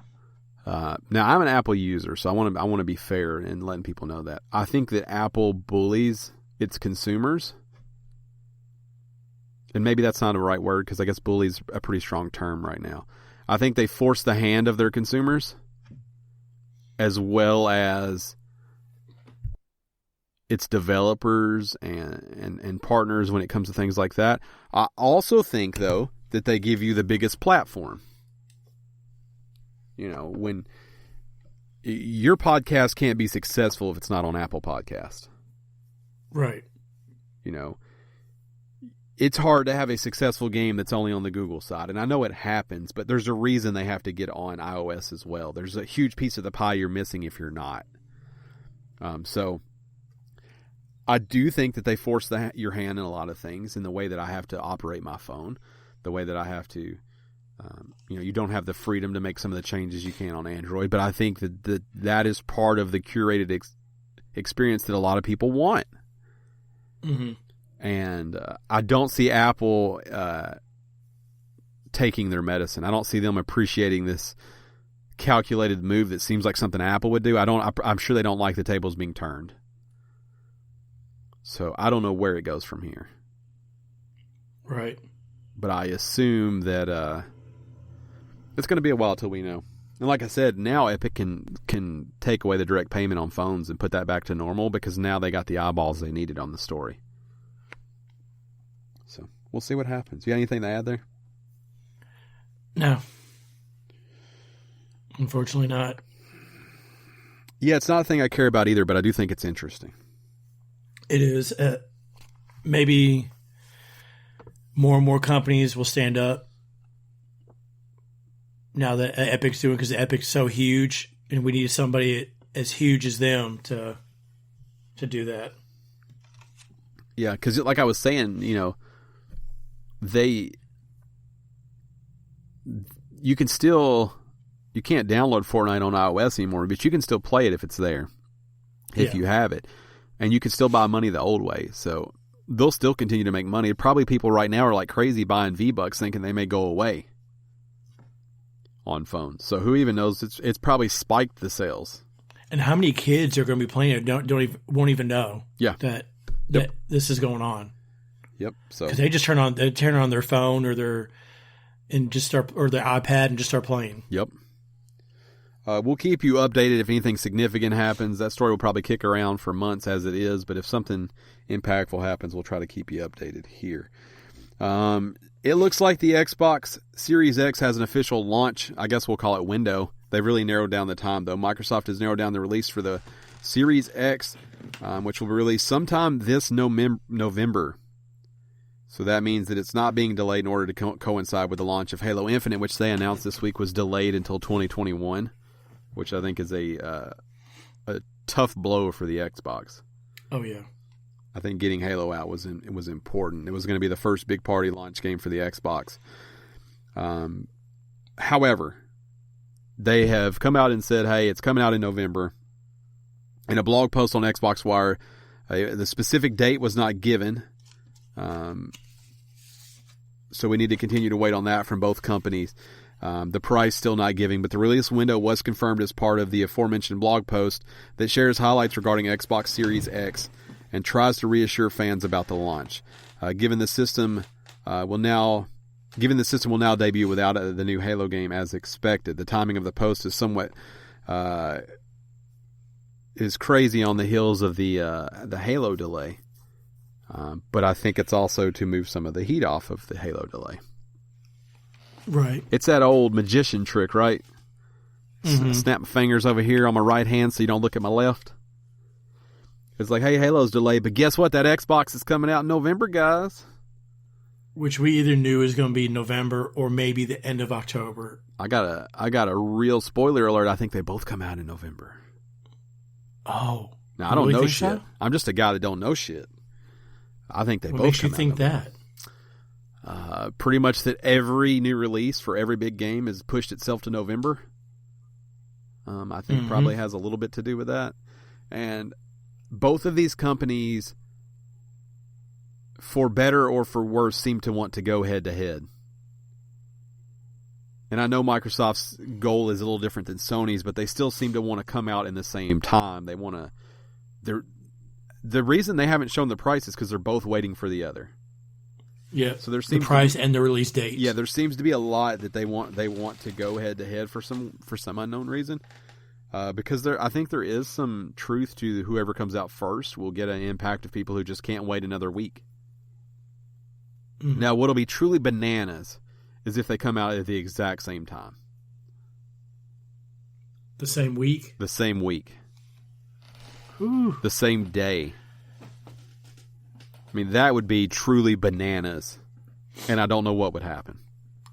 Now I'm an Apple user, so I want to be fair and letting people know that I think that Apple bullies its consumers, and maybe that's not the right word because I guess bully's a pretty strong term right now. I think they force the hand of their consumers, as well as its developers and partners when it comes to things like that. I also think, though, that they give you the biggest platform. You know, when your podcast can't be successful if it's not on Apple Podcast. Right. You know, it's hard to have a successful game that's only on the Google side. And I know it happens, but there's a reason they have to get on iOS as well. There's a huge piece of the pie you're missing if you're not. So I do think that they force your hand in a lot of things, in the way that I have to operate my phone, the way that I have to, you don't have the freedom to make some of the changes you can on Android. But I think that is part of the curated experience that a lot of people want. Mm-hmm. And I don't see Apple taking their medicine. I don't see them appreciating this calculated move that seems like something Apple would do. I'm sure they don't like the tables being turned. So I don't know where it goes from here. Right. But I assume that it's going to be a while till we know. And like I said, now Epic can take away the direct payment on phones and put that back to normal, because now they got the eyeballs they needed on the story. So we'll see what happens. You got anything to add there? No. Unfortunately not. Yeah, it's not a thing I care about either, but I do think it's interesting. It is. Maybe more and more companies will stand up now that Epic's doing, because Epic's so huge, and we need somebody as huge as them to do that. Yeah, because like I was saying, you can't download Fortnite on iOS anymore, but you can still play it if it's there, if you have it. And you can still buy money the old way. So they'll still continue to make money. Probably people right now are like crazy buying V-Bucks thinking they may go away on phones. So who even knows? It's probably spiked the sales. And how many kids are going to be playing it won't even know that this is going on. Yep. So because they just turn on their phone or their iPad and just start playing. Yep. We'll keep you updated if anything significant happens. That story will probably kick around for months as it is, but if something impactful happens, we'll try to keep you updated here. It looks like the Xbox Series X has an official launch, I guess we'll call it window. They've really narrowed down the time, though. Microsoft has narrowed down the release for the Series X, which will be released sometime this November. So that means that it's not being delayed in order to coincide with the launch of Halo Infinite, which they announced this week was delayed until 2021. Which I think is a tough blow for the Xbox. Oh yeah, I think getting Halo out was important. It was going to be the first big party launch game for the Xbox. However, they have come out and said, "Hey, it's coming out in November." In a blog post on Xbox Wire, the specific date was not given, so we need to continue to wait on that from both companies. The price still not giving, but the release window was confirmed as part of the aforementioned blog post that shares highlights regarding Xbox Series X and tries to reassure fans about the launch. Given the system will now debut without the new Halo game as expected. The timing of the post is somewhat is crazy on the heels of the Halo delay, but I think it's also to move some of the heat off of the Halo delay. Right. It's that old magician trick, right? Mm-hmm. Snap my fingers over here on my right hand so you don't look at my left. It's like, hey, Halo's delayed, but guess what? That Xbox is coming out in November, guys. Which we either knew is going to be November or maybe the end of October. I got a real spoiler alert. I think they both come out in November. Oh. Now, I don't know shit. So? I'm just a guy that don't know shit. I think they what both makes come you out think that? Pretty much that every new release for every big game has pushed itself to November. I think probably has a little bit to do with that. And both of these companies, for better or for worse, seem to want to go head to head. And I know Microsoft's goal is a little different than Sony's, but they still seem to want to come out in the same time. They want to. The reason they haven't shown the price is because they're both waiting for the other. Yeah. So there seems the price and the release date. Yeah, there seems to be a lot that they want to go head to head for some unknown reason. Because I think there is some truth to whoever comes out first will get an impact of people who just can't wait another week. Mm-hmm. Now, what'll be truly bananas is if they come out at the exact same time. The same week? The same week. Ooh. The same day. I mean, that would be truly bananas. And I don't know what would happen.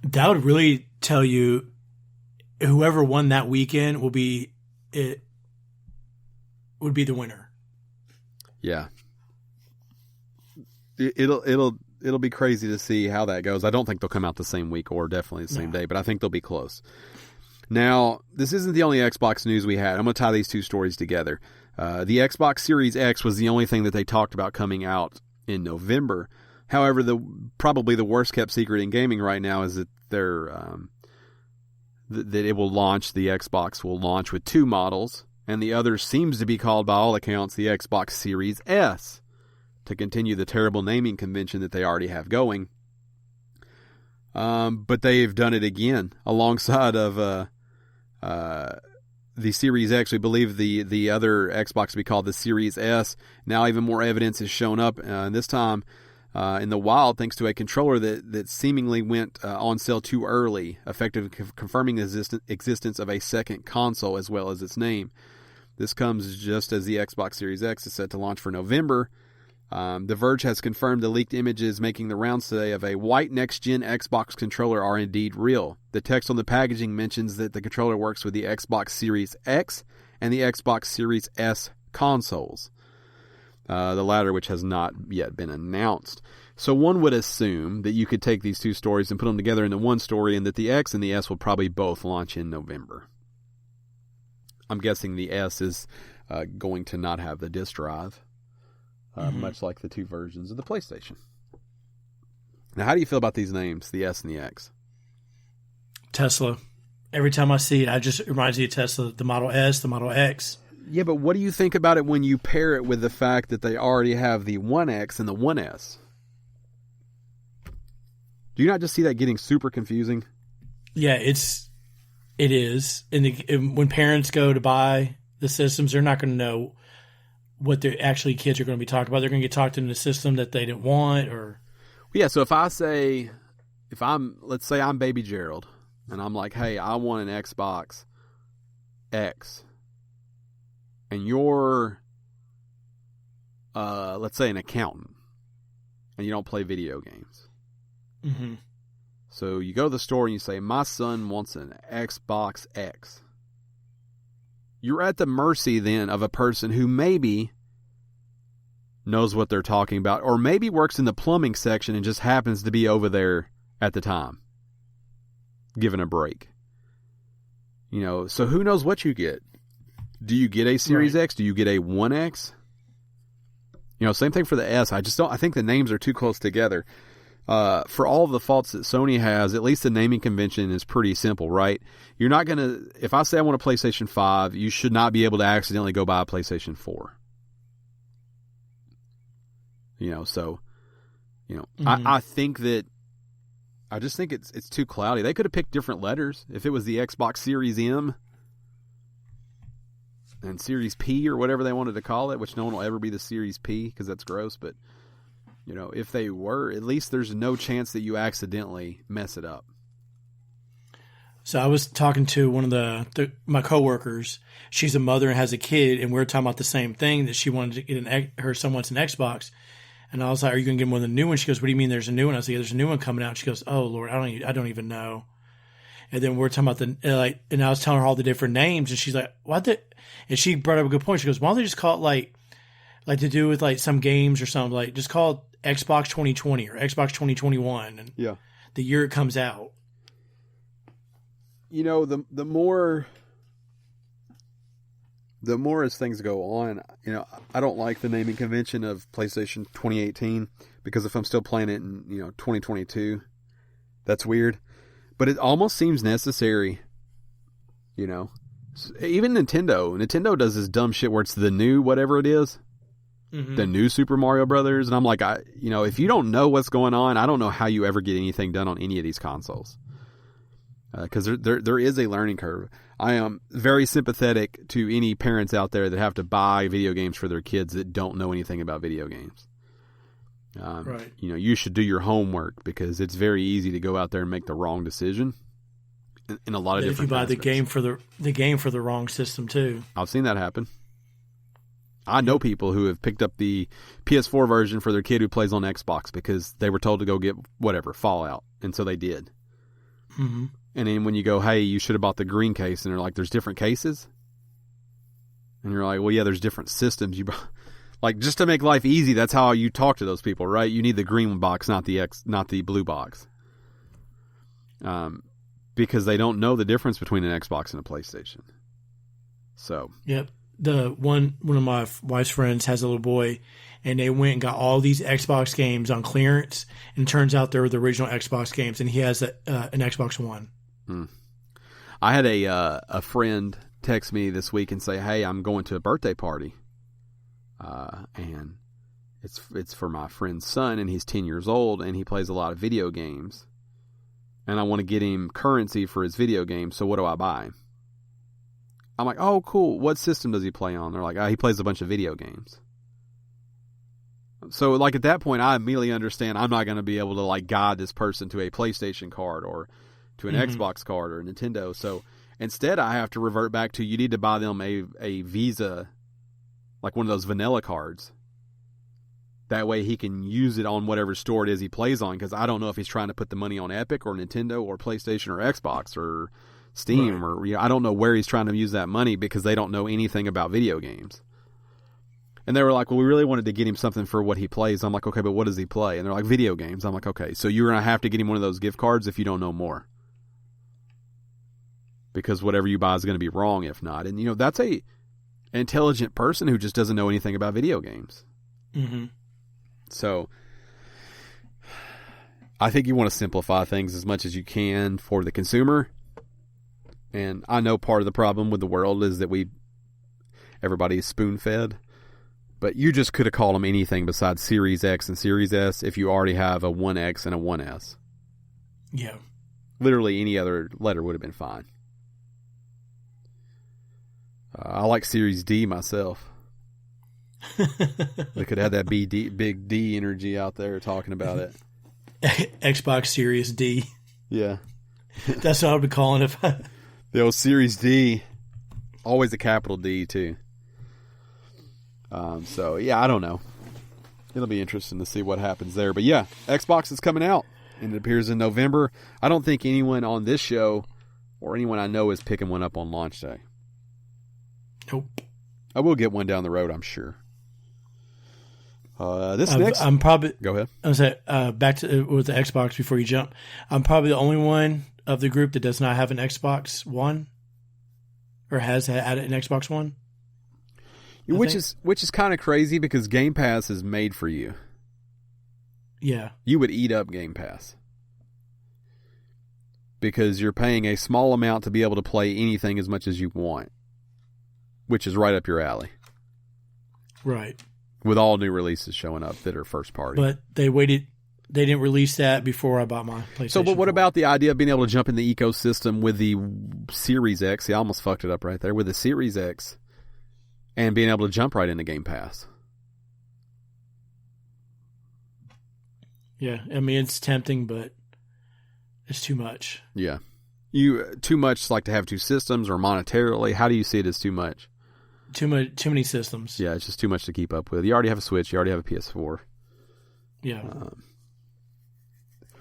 That would really tell you whoever won that weekend would be the winner. Yeah. It'll be crazy to see how that goes. I don't think they'll come out the same week or definitely the same day, but I think they'll be close. Now, this isn't the only Xbox news we had. I'm going to tie these two stories together. The Xbox Series X was the only thing that they talked about coming out in November. However, probably the worst kept secret in gaming right now is that that it will launch. The Xbox will launch with two models, and the other seems to be called, by all accounts, the Xbox Series S, to continue the terrible naming convention that they already have going. But they've done it again alongside of the Series X. We believe the other Xbox will be called the Series S. Now even more evidence has shown up, this time in the wild, thanks to a controller that seemingly went on sale too early, effectively confirming the existence of a second console as well as its name. This comes just as the Xbox Series X is set to launch for November. The Verge has confirmed the leaked images making the rounds today of a white next-gen Xbox controller are indeed real. The text on the packaging mentions that the controller works with the Xbox Series X and the Xbox Series S consoles. The latter which has not yet been announced. So one would assume that you could take these two stories and put them together into one story, and that the X and the S will probably both launch in November. I'm guessing the S is going to not have the disk drive. Much like the two versions of the PlayStation. Now, how do you feel about these names, the S and the X? Tesla. Every time I see it, it reminds me of Tesla, the Model S, the Model X. Yeah, but what do you think about it when you pair it with the fact that they already have the 1X and the 1S? Do you not just see that getting super confusing? Yeah, it is. And when parents go to buy the systems, they're not going to know what the actually kids are going to be talking about. They're going to get talked into a system that they didn't want, or yeah. So let's say I'm Baby Gerald, and I'm like, hey, I want an Xbox X, and you're, let's say, an accountant, and you don't play video games. Mm-hmm. So you go to the store and you say, my son wants an Xbox X. You're at the mercy then of a person who maybe knows what they're talking about, or maybe works in the plumbing section and just happens to be over there at the time, given a break. So who knows what you get? Do you get a Series X? Do you get a 1X? Same thing for the S. I think the names are too close together. For all of the faults that Sony has, at least the naming convention is pretty simple, right? You're not going to, if I say I want a PlayStation 5, you should not be able to accidentally go buy a PlayStation 4. Mm-hmm. I just think it's too cloudy. They could have picked different letters. If it was the Xbox Series M and Series P or whatever they wanted to call it, which no one will ever be the Series P because that's gross, but if they were, at least there's no chance that you accidentally mess it up. So I was talking to one of my coworkers. She's a mother and has a kid, and we were talking about the same thing, that she wanted to get her son wants an Xbox. And I was like, "Are you going to get one of the new ones?" She goes, "What do you mean there's a new one?" I was like, "There's a new one coming out." She goes, "Oh Lord, I don't even know." And then we're talking about and I was telling her all the different names, and she's like, "What the?" And she brought up a good point. She goes, "Why don't they just call it like to do with like some games or something? Like just call it Xbox 2020 or Xbox 2021, and the year it comes out." The more as things go on, I don't like the naming convention of PlayStation 2018, because if I'm still playing it in 2022, that's weird. But it almost seems necessary, you know. Even Nintendo does this dumb shit where it's the new whatever it is, the new Super Mario Brothers, and I'm like, if you don't know what's going on, I don't know how you ever get anything done on any of these consoles, because there is a learning curve. I am very sympathetic to any parents out there that have to buy video games for their kids that don't know anything about video games. Right. You should do your homework, because it's very easy to go out there and make the wrong decision in a lot of different. If you buy aspects. the game for the wrong system too. I've seen that happen. I know people who have picked up the PS4 version for their kid who plays on Xbox because they were told to go get whatever Fallout, and so they did. Mm-hmm. And then when you go, hey, you should have bought the green case, and they're like, there's different cases, and you're like, well, yeah, there's different systems. Like, just to make life easy, that's how you talk to those people, right? You need the green box, not the blue box. Because they don't know the difference between an Xbox and a PlayStation. So. Yep. One of my wife's friends has a little boy, and they went and got all these Xbox games on clearance, and it turns out they were the original Xbox games, and he has an Xbox One. I had a friend text me this week and say, hey, I'm going to a birthday party. And it's for my friend's son, and he's 10 years old, and he plays a lot of video games, and I want to get him currency for his video games. So what do I buy? I'm like, oh, cool. What system does he play on? They're like, he plays a bunch of video games. So like at that point, I immediately understand I'm not going to be able to like guide this person to a PlayStation card or to an Xbox card or a Nintendo. So instead, I have to revert back to, you need to buy them a Visa, like one of those vanilla cards. That way he can use it on whatever store it is he plays on, because I don't know if he's trying to put the money on Epic or Nintendo or PlayStation or Xbox or Steam, or I don't know where he's trying to use that money, because they don't know anything about video games. And they were like, well, we really wanted to get him something for what he plays. I'm like, okay, but what does he play? And they're like, video games. I'm like, okay, so you're going to have to get him one of those gift cards if you don't know more. Because whatever you buy is going to be wrong if not. And, that's a intelligent person who just doesn't know anything about video games. Mm-hmm. So I think you want to simplify things as much as you can for the consumer. And I know part of the problem with the world is that everybody is spoon-fed. But you just could have called them anything besides Series X and Series S if you already have a 1X and a 1S. Yeah. Literally any other letter would have been fine. I like Series D myself. They could have that big D energy out there talking about it. Xbox Series D. Yeah. That's what I'd be calling it. The old Series D. Always a capital D, too. So, yeah, I don't know. It'll be interesting to see what happens there. But, yeah, Xbox is coming out, and it appears in November. I don't think anyone on this show or anyone I know is picking one up on launch day. Nope. I will get one down the road, I'm sure. I'm probably go ahead. I was back to with the Xbox before you jump. I'm probably the only one of the group that does not have an Xbox One, or has had an Xbox One. Which is kind of crazy, because Game Pass is made for you. Yeah, you would eat up Game Pass because you're paying a small amount to be able to play anything as much as you want, which is right up your alley. Right. With all new releases showing up that are first party. But they waited. They didn't release that before I bought my PlayStation. So, but what about the idea of being able to jump in the ecosystem with the Series X? See, I almost fucked it up right there. With the Series X and being able to jump right into Game Pass. Yeah, I mean, it's tempting, but it's too much. Yeah. Too much like to have two systems, or monetarily? How do you see it as too much? Too many systems. Yeah, it's just too much to keep up with. You already have a Switch. You already have a PS4. Yeah.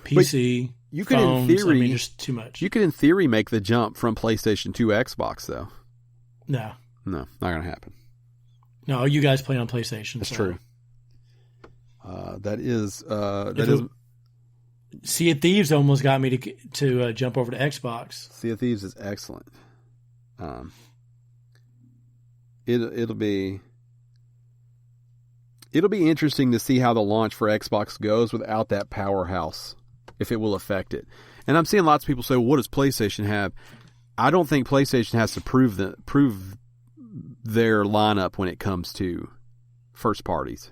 PC. You could, phones, in theory, just too much. You could, in theory, make the jump from PlayStation to Xbox, though. No, not gonna happen. No, you guys play on PlayStation. That's true. That is. Sea of Thieves almost got me to jump over to Xbox. Sea of Thieves is excellent. It'll be interesting to see how the launch for Xbox goes without that powerhouse, if it will affect it. And I'm seeing lots of people say, well, what does PlayStation have? I don't think PlayStation has to prove their lineup when it comes to first parties.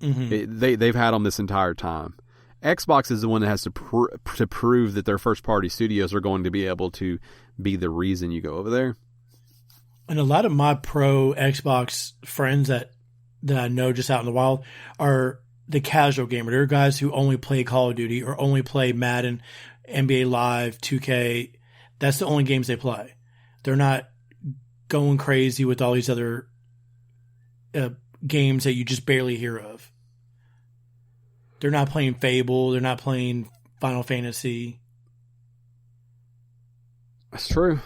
Mm-hmm. They've had them this entire time. Xbox is the one that has to prove that their first party studios are going to be able to be the reason you go over there. And a lot of my pro Xbox friends that I know just out in the wild are the casual gamer. They're guys who only play Call of Duty or only play Madden, NBA Live, 2K. That's the only games they play. They're not going crazy with all these other games that you just barely hear of. They're not playing Fable. They're not playing Final Fantasy. That's true.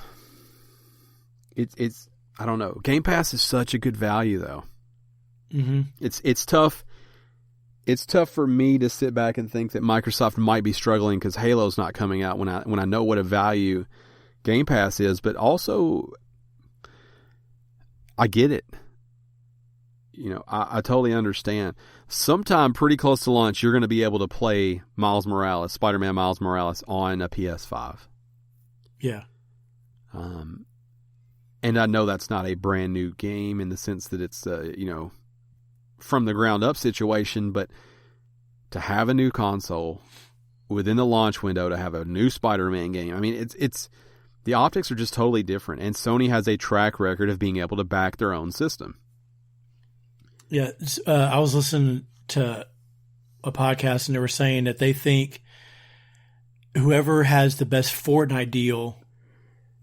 It's I don't know. Game Pass is such a good value, though. Mm-hmm. It's tough. It's tough for me to sit back and think that Microsoft might be struggling because Halo's not coming out when I know what a value Game Pass is, but also I get it. I totally understand. Sometime pretty close to launch, you're going to be able to play Spider-Man Miles Morales on a PS5. Yeah. And I know that's not a brand new game in the sense that it's, from the ground up situation, but to have a new console within the launch window, to have a new Spider-Man game, I mean, it's the optics are just totally different. And Sony has a track record of being able to back their own system. Yeah. I was listening to a podcast and they were saying that they think whoever has the best Fortnite deal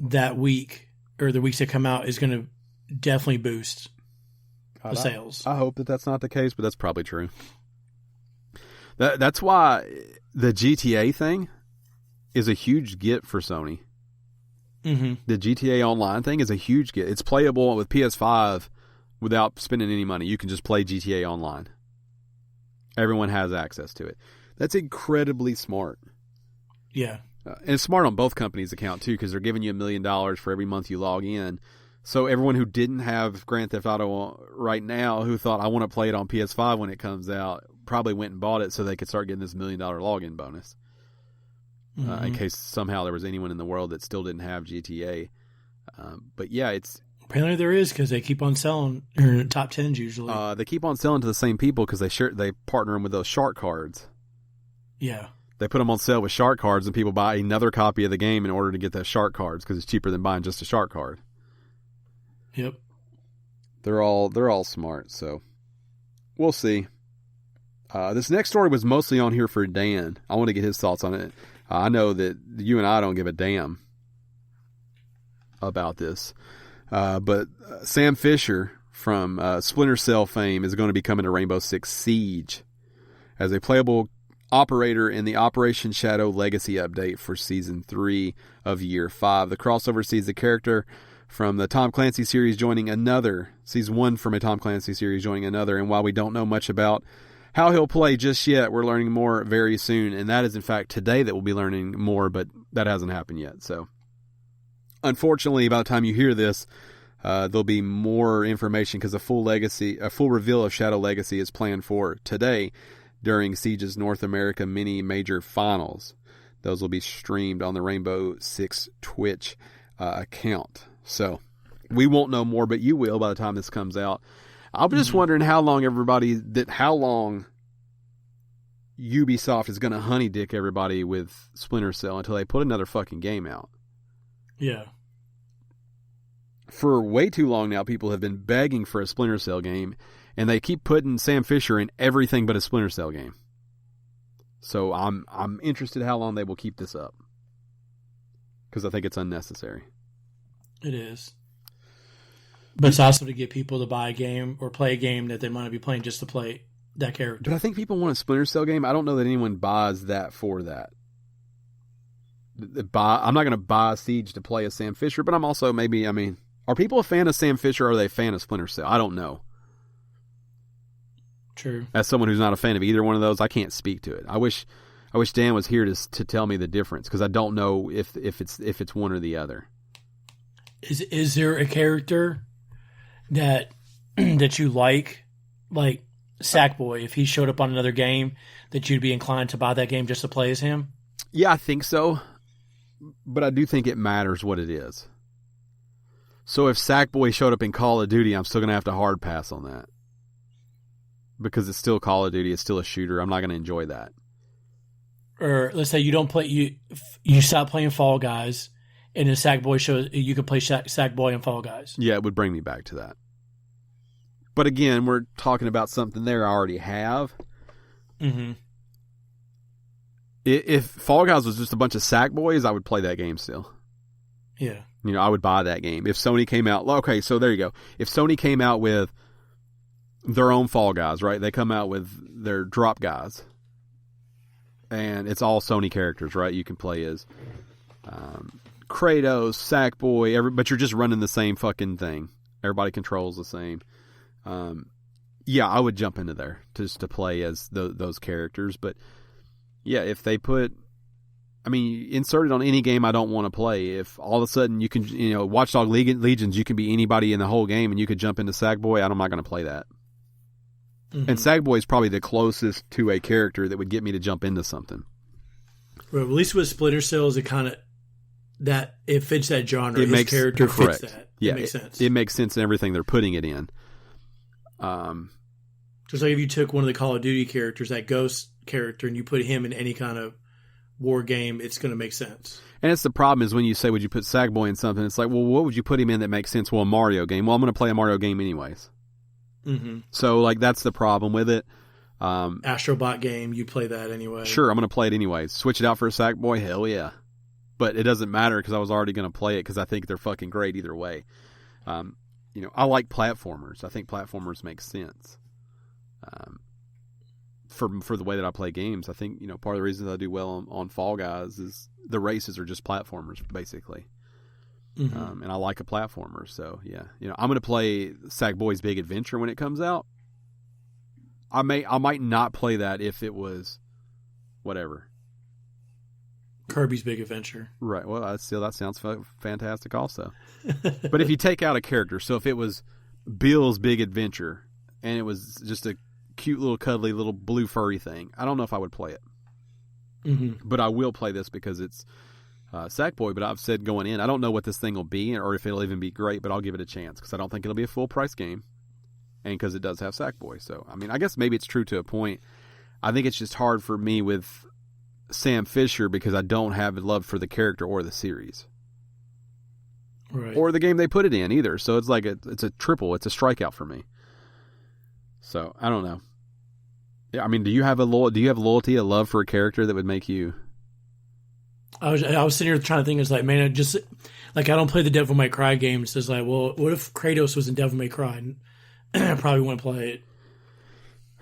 that week or the weeks that come out is going to definitely boost the sales. I hope that that's not the case, but that's probably true. That's why the GTA thing is a huge get for Sony. Mm-hmm. The GTA Online thing is a huge get. It's playable with PS5 without spending any money. You can just play GTA Online. Everyone has access to it. That's incredibly smart. Yeah. And it's smart on both companies' account, too, because they're giving you $1 million for every month you log in. So everyone who didn't have Grand Theft Auto right now, who thought, I want to play it on PS5 when it comes out, probably went and bought it so they could start getting this $1 million login bonus. Mm-hmm. In case somehow there was anyone in the world that still didn't have GTA. But yeah, it's... Apparently there is, because they keep on selling top 10s usually. They keep on selling to the same people because they partner them with those shark cards. Yeah. They put them on sale with shark cards, and people buy another copy of the game in order to get those shark cards because it's cheaper than buying just a shark card. Yep. They're all smart, so we'll see. This next story was mostly on here for Dan. I want to get his thoughts on it. I know that you and I don't give a damn about this. But Sam Fisher from Splinter Cell fame is going to be coming to Rainbow Six Siege as a playable operator in the Operation Shadow Legacy update for Season 3 of Year 5. The crossover sees the character from the Tom Clancy series joining another. Sees one from a Tom Clancy series joining another. And while we don't know much about how he'll play just yet, we're learning more very soon. And that is, in fact, today that we'll be learning more, but that hasn't happened yet. So, unfortunately, by the time you hear this, there'll be more information because a full reveal of Shadow Legacy is planned for today during Siege's North America mini major finals. Those will be streamed on the Rainbow Six Twitch account. So we won't know more, but you will by the time this comes out. I'm just wondering how long Ubisoft is going to honey dick everybody with Splinter Cell until they put another fucking game out. Yeah. For way too long now, people have been begging for a Splinter Cell game, and they keep putting Sam Fisher in everything but a Splinter Cell game. So I'm interested how long they will keep this up, because I think it's unnecessary. It is. But it's also to get people to buy a game or play a game that they might be playing just to play that character. But I think people want a Splinter Cell game. I don't know that anyone buys that for that. I'm not going to buy Siege to play as Sam Fisher, but I'm also are people a fan of Sam Fisher or are they a fan of Splinter Cell? I don't know. True. As someone who's not a fan of either one of those, I can't speak to it. I wish Dan was here to tell me the difference, because I don't know if it's one or the other. Is there a character that you like Sackboy, if he showed up on another game, that you'd be inclined to buy that game just to play as him? Yeah, I think so. But I do think it matters what it is. So if Sackboy showed up in Call of Duty, I'm still going to have to hard pass on that. Because it's still Call of Duty. It's still a shooter. I'm not going to enjoy that. Or let's say you don't play, you stop playing Fall Guys, and then Sackboy shows, you can play Sackboy and Fall Guys. Yeah, it would bring me back to that. But again, we're talking about something there I already have. Mm-hmm. If Fall Guys was just a bunch of Sackboys, I would play that game still. Yeah. You know, I would buy that game. If Sony came out... Okay, so there you go. If Sony came out with their own Fall Guys, right? They come out with their Drop Guys. And it's all Sony characters, right? You can play as Kratos, Sackboy, but you're just running the same fucking thing. Everybody controls the same. Yeah, I would jump into there just to play as those characters. But yeah, if they put... I mean, insert it on any game I don't want to play. If all of a sudden you can, you know, Watchdog Legions, you can be anybody in the whole game and you could jump into Sackboy, I'm not going to play that. Mm-hmm. And Sackboy is probably the closest to a character that would get me to jump into something. Right, at least with Splinter Cells, it kind of that it fits that genre. His character correct. Fits that. Yeah, it makes sense. It makes sense in everything they're putting it in. Just like if you took one of the Call of Duty characters, that Ghost character, and you put him in any kind of war game, it's going to make sense. And it's the problem is when you say, would you put Sackboy in something? It's like, well, what would you put him in that makes sense? Well, a Mario game. Well, I'm going to play a Mario game anyways. Mm-hmm. So, like, that's the problem with it. Astrobot game, you play that anyway. Sure, I'm going to play it anyways. Switch it out for a Sackboy? Hell yeah. But it doesn't matter because I was already going to play it because I think they're fucking great either way. You know, I like platformers. I think platformers make sense. For the way that I play games, I think, you know, part of the reason I do well on Fall Guys is the races are just platformers, basically. Mm-hmm. And I like a platformer, so yeah. You know, I'm going to play Sackboy's Big Adventure when it comes out. I might not play that if it was whatever. Kirby's Big Adventure. Right. Well, that sounds fantastic also. But if you take out a character, so if it was Bill's Big Adventure and it was just a cute little cuddly little blue furry thing, I don't know if I would play it. Mm-hmm. But I will play this because it's Sackboy. But I've said going in, I don't know what this thing will be or if it'll even be great, but I'll give it a chance because I don't think it'll be a full price game, and because it does have Sackboy. So I mean, I guess maybe it's true to a point. I think it's just hard for me with Sam Fisher because I don't have love for the character or the series, right? Or the game they put it in either. So it's like it's a triple. It's a strikeout for me. So I don't know. Yeah, I mean, do you have loyalty, a love for a character that would make you? I was sitting here trying to think. It's like, man, I don't play the Devil May Cry games. It's like, well, what if Kratos was in Devil May Cry? And I probably wouldn't play it.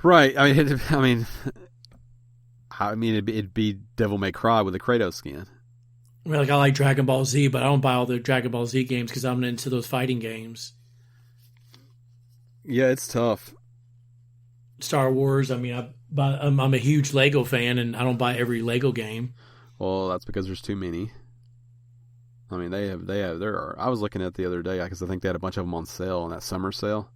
Right. I mean, it'd be Devil May Cry with a Kratos skin. I mean, like, I like Dragon Ball Z, but I don't buy all the Dragon Ball Z games because I'm into those fighting games. Yeah, it's tough. Star Wars. I mean, I'm a huge Lego fan, and I don't buy every Lego game. Well, that's because there's too many. I mean, I was looking at it the other day because I think they had a bunch of them on sale in that summer sale.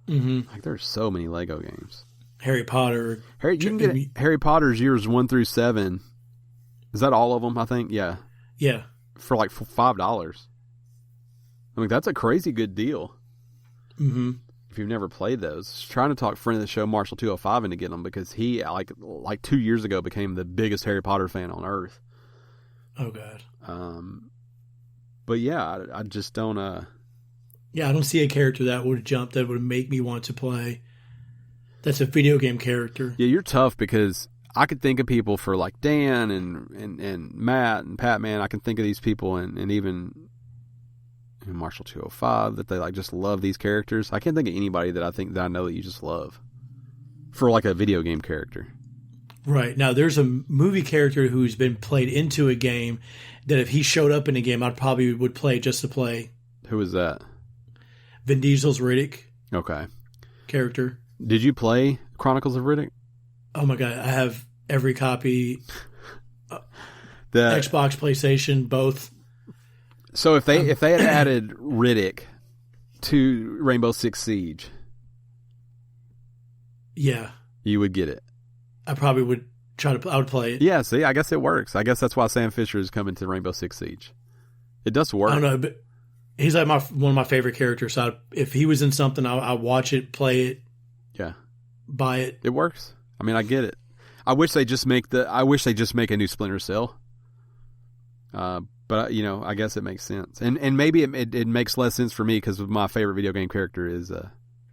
Mm-hmm. Like, there's so many Lego games. Harry Potter. You can get Harry Potter's years 1 through 7. Is that all of them? I think. Yeah. Yeah. For like $5. I mean, that's a crazy good deal. Mm-hmm. If you've never played those, trying to talk friend of the show Marshall 205 into getting them because he like 2 years ago became the biggest Harry Potter fan on earth. Oh God. But yeah, I just don't. Yeah, I don't see a character that would jump that would make me want to play. That's a video game character. Yeah, you're tough because I could think of people for like Dan and Matt and Pat. Man, I can think of these people and even Marshall 205 that they like just love these characters. I can't think of anybody that I know that you just love for like a video game character. Right. Now there's a movie character who's been played into a game that if he showed up in a game, I probably would play just to play. Who is that? Vin Diesel's Riddick. Okay. Character. Did you play Chronicles of Riddick? Oh my God. I have every copy. Xbox, PlayStation, both. So if they had added Riddick to Rainbow Six Siege, yeah, you would get it. I probably would I would play it. Yeah, see, I guess it works. I guess that's why Sam Fisher is coming to Rainbow Six Siege. It does work. I don't know, but he's like one of my favorite characters. So if he was in something, I watch it, play it, yeah, buy it. It works. I mean, I get it. I wish they just make a new Splinter Cell. But I guess it makes sense, and maybe it makes less sense for me because my favorite video game character is a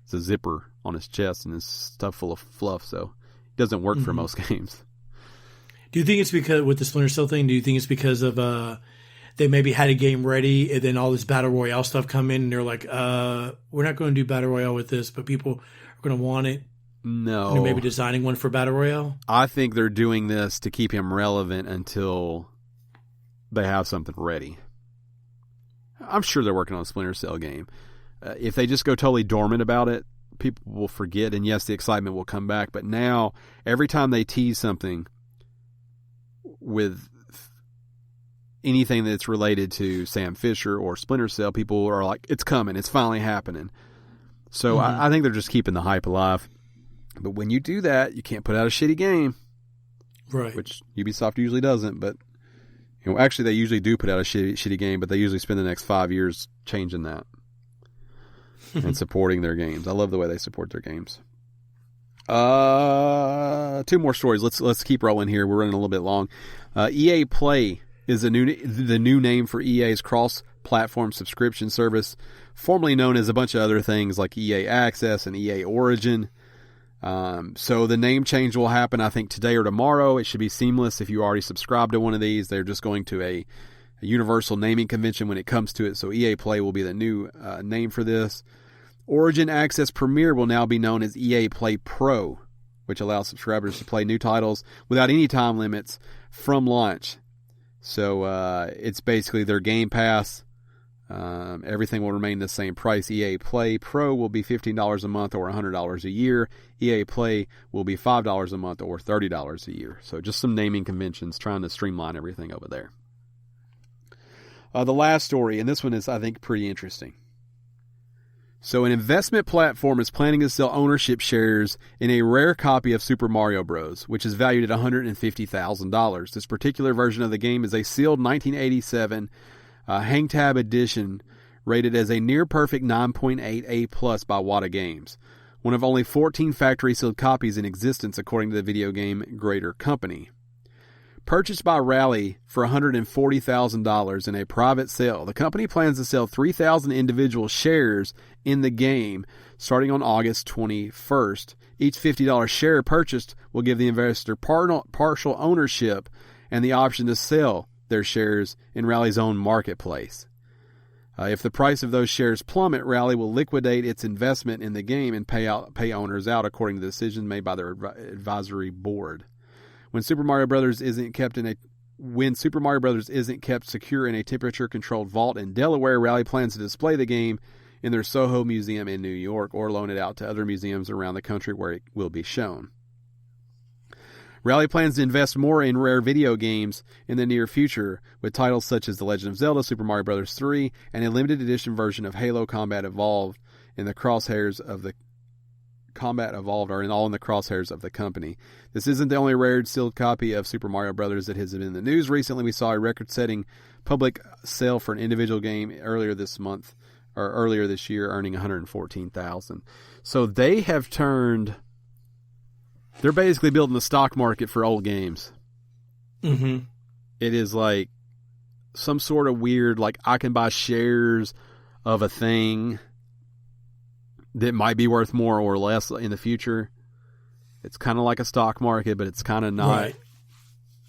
zipper on his chest and his stuff full of fluff, so it doesn't work for most games. Do you think it's because with the Splinter Cell thing? Do you think it's because of they maybe had a game ready and then all this battle royale stuff come in and they're like, we're not going to do battle royale with this, but people are going to want it. No, and they're maybe designing one for battle royale. I think they're doing this to keep him relevant until they have something ready. I'm sure they're working on a Splinter Cell game. If they just go totally dormant about it, people will forget, and yes, the excitement will come back. But now, every time they tease something with anything that's related to Sam Fisher or Splinter Cell, people are like, it's coming, it's finally happening. So I think they're just keeping the hype alive. But when you do that, you can't put out a shitty game. Right. Which Ubisoft usually doesn't, but actually, they usually do put out a shitty game, but they usually spend the next 5 years changing that and supporting their games. I love the way they support their games. 2 more stories. Let's keep rolling here. We're running a little bit long. EA Play is the new name for EA's cross-platform subscription service, formerly known as a bunch of other things like EA Access and EA Origin. So the name change will happen, I think, today or tomorrow. It should be seamless if you already subscribe to one of these. They're just going to a universal naming convention when it comes to it. So EA Play will be the new name for this. Origin Access Premier will now be known as EA Play Pro, which allows subscribers to play new titles without any time limits from launch. So it's basically their Game Pass. Everything will remain the same price. EA Play Pro will be $15 a month or $100 a year. EA Play will be $5 a month or $30 a year. So just some naming conventions, trying to streamline everything over there. The last story, and this one is, I think, pretty interesting. So an investment platform is planning to sell ownership shares in a rare copy of Super Mario Bros., which is valued at $150,000. This particular version of the game is a sealed 1987 hang tab edition, rated as a near-perfect 9.8 A+ by Wata Games, one of only 14 factory-sealed copies in existence according to the video game grader company. Purchased by Rally for $140,000 in a private sale, the company plans to sell 3,000 individual shares in the game starting on August 21st. Each $50 share purchased will give the investor partial ownership and the option to sell their shares in Rally's own marketplace. If the price of those shares plummet, Rally will liquidate its investment in the game and pay owners out according to the decision made by their advisory board. When Super Mario Brothers isn't kept secure in a temperature-controlled vault in Delaware, Rally plans to display the game in their Soho Museum in New York or loan it out to other museums around the country where it will be shown. Rally plans to invest more in rare video games in the near future, with titles such as The Legend of Zelda, Super Mario Bros. 3, and a limited edition version of Halo Combat Evolved in the crosshairs of the crosshairs of the company. This isn't the only rare sealed copy of Super Mario Bros. That has been in the news recently. We saw a record-setting public sale for an individual game earlier this year, earning $114,000. So they have turned. They're basically building the stock market for old games. Mm-hmm. It is like some sort of weird, like I can buy shares of a thing that might be worth more or less in the future. It's kind of like a stock market, but it's kind of not. Right.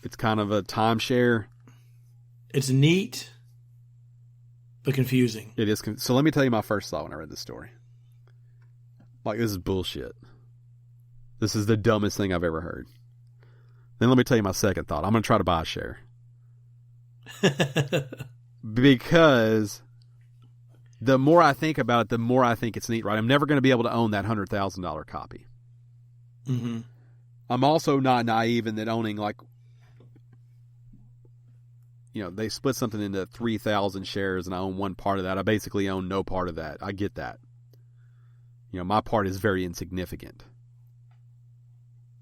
It's kind of a timeshare. It's neat, but confusing. It is. So let me tell you my first thought when I read this story. Like, this is bullshit. This is the dumbest thing I've ever heard. Then let me tell you my second thought. I'm going to try to buy a share. Because the more I think about it, the more I think it's neat, right? I'm never going to be able to own that $100,000 copy. Mm-hmm. I'm also not naive in that owning, like, they split something into 3,000 shares and I own one part of that. I basically own no part of that. I get that. My part is very insignificant.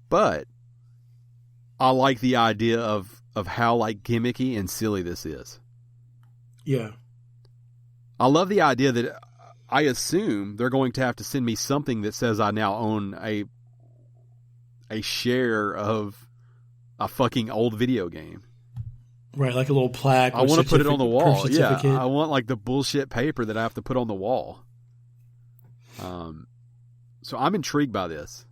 But I like the idea of how like gimmicky and silly this is. Yeah. I love the idea that I assume they're going to have to send me something that says I now own a share of a fucking old video game. Right, like a little plaque. I want to put it on the wall. Yeah, I want like the bullshit paper that I have to put on the wall. So I'm intrigued by this.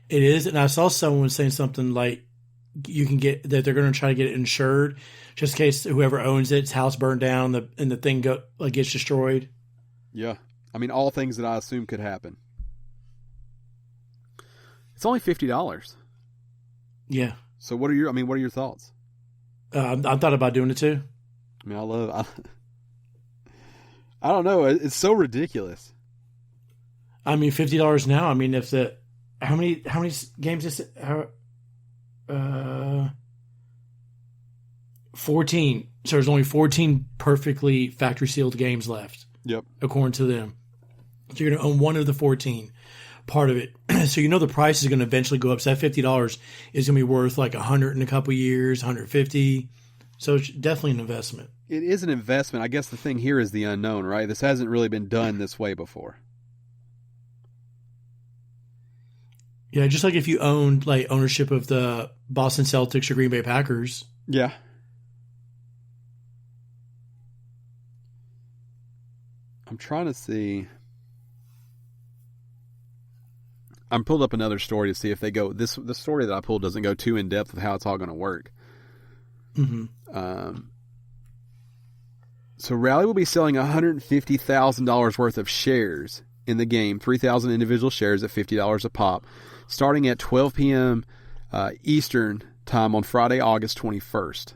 It is, and I saw someone saying something like you can get that they're going to try to get it insured just in case whoever owns its house burned down and the thing gets destroyed. Yeah, I mean all things that I assume could happen. It's only $50. Yeah. So what are your thoughts? I thought about doing it too. I mean, I don't know. It's so ridiculous. I mean, $50 now. I mean, if how many games is it? 14. So there's only 14 perfectly factory sealed games left. Yep. According to them. So you're going to own one of the 14. Part of it. So the price is going to eventually go up. So that $50 is going to be worth like $100 in a couple years, $150. So it's definitely an investment. It is an investment. I guess the thing here is the unknown, right? This hasn't really been done this way before. Yeah, just like if you owned like ownership of the Boston Celtics or Green Bay Packers. Yeah. I'm trying to see. I'm pulled up another story to see if they go. The story that I pulled doesn't go too in depth with how it's all going to work. Mm-hmm. So Rally will be selling $150,000 worth of shares in the game, 3,000 individual shares at $50 a pop, starting at 12 p.m. Eastern time on Friday, August 21st.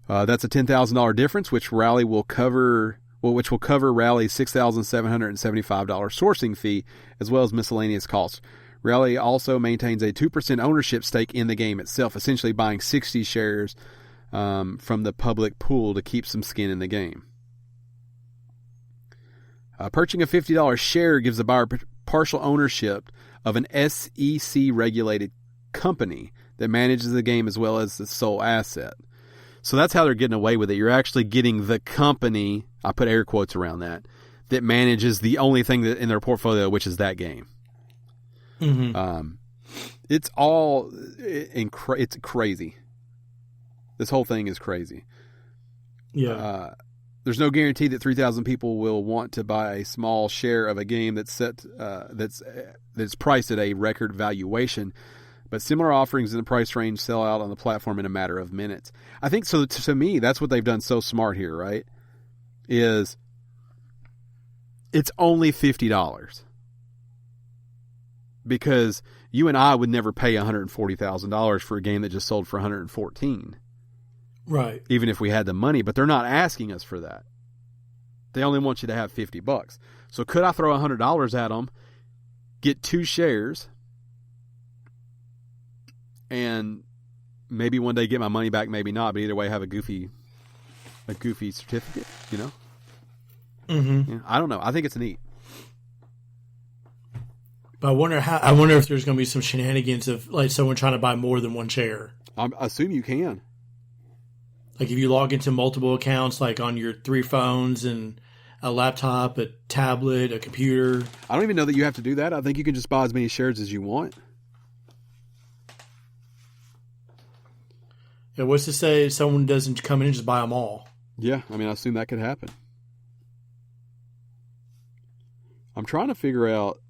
That's a $10,000 difference, which will cover Rally's $6,775 sourcing fee, as well as miscellaneous costs. Rally also maintains a 2% ownership stake in the game itself, essentially buying 60 shares from the public pool to keep some skin in the game. Purchasing a $50 share gives the buyer partial ownership of an SEC-regulated company that manages the game as well as the sole asset. So that's how they're getting away with it. You're actually getting the company, I put air quotes around that manages the only thing that in their portfolio, which is that game. Mm-hmm. It's crazy. This whole thing is crazy. Yeah. There's no guarantee that 3,000 people will want to buy a small share of a game that's priced at a record valuation. But similar offerings in the price range sell out on the platform in a matter of minutes. I think so. To me, that's what they've done so smart here, right? Is it's only $50 because you and I would never pay $140,000 for a game that just sold for $114,000. Right. Even if we had the money, but they're not asking us for that. They only want you to have $50. So could I throw $100 at them, get 2 shares, and maybe one day get my money back, maybe not, but either way have a goofy certificate, Mm-hmm. Yeah, I don't know. I think it's neat. But I wonder if there's going to be some shenanigans of like someone trying to buy more than one share. I assume you can. Like if you log into multiple accounts, like on your 3 phones and a laptop, a tablet, a computer. I don't even know that you have to do that. I think you can just buy as many shares as you want. Yeah, what's to say someone doesn't come in and just buy them all? Yeah, I mean, I assume that could happen. I'm trying to figure out.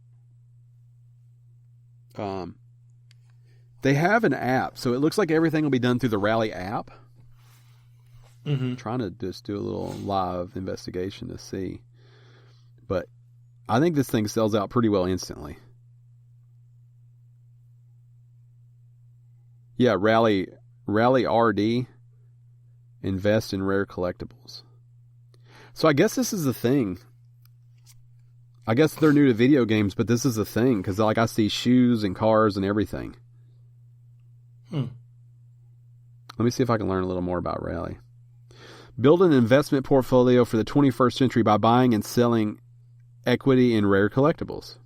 They have an app, so it looks like everything will be done through the Rally app. Mm-hmm. I'm trying to just do a little live investigation to see. But I think this thing sells out pretty well instantly. Yeah, Rally RD, invest in rare collectibles. So I guess this is the thing. I guess they're new to video games, but this is a thing because like I see shoes and cars and everything. Let me see if I can learn a little more about Rally. Build an investment portfolio for the 21st century by buying and selling equity in rare collectibles.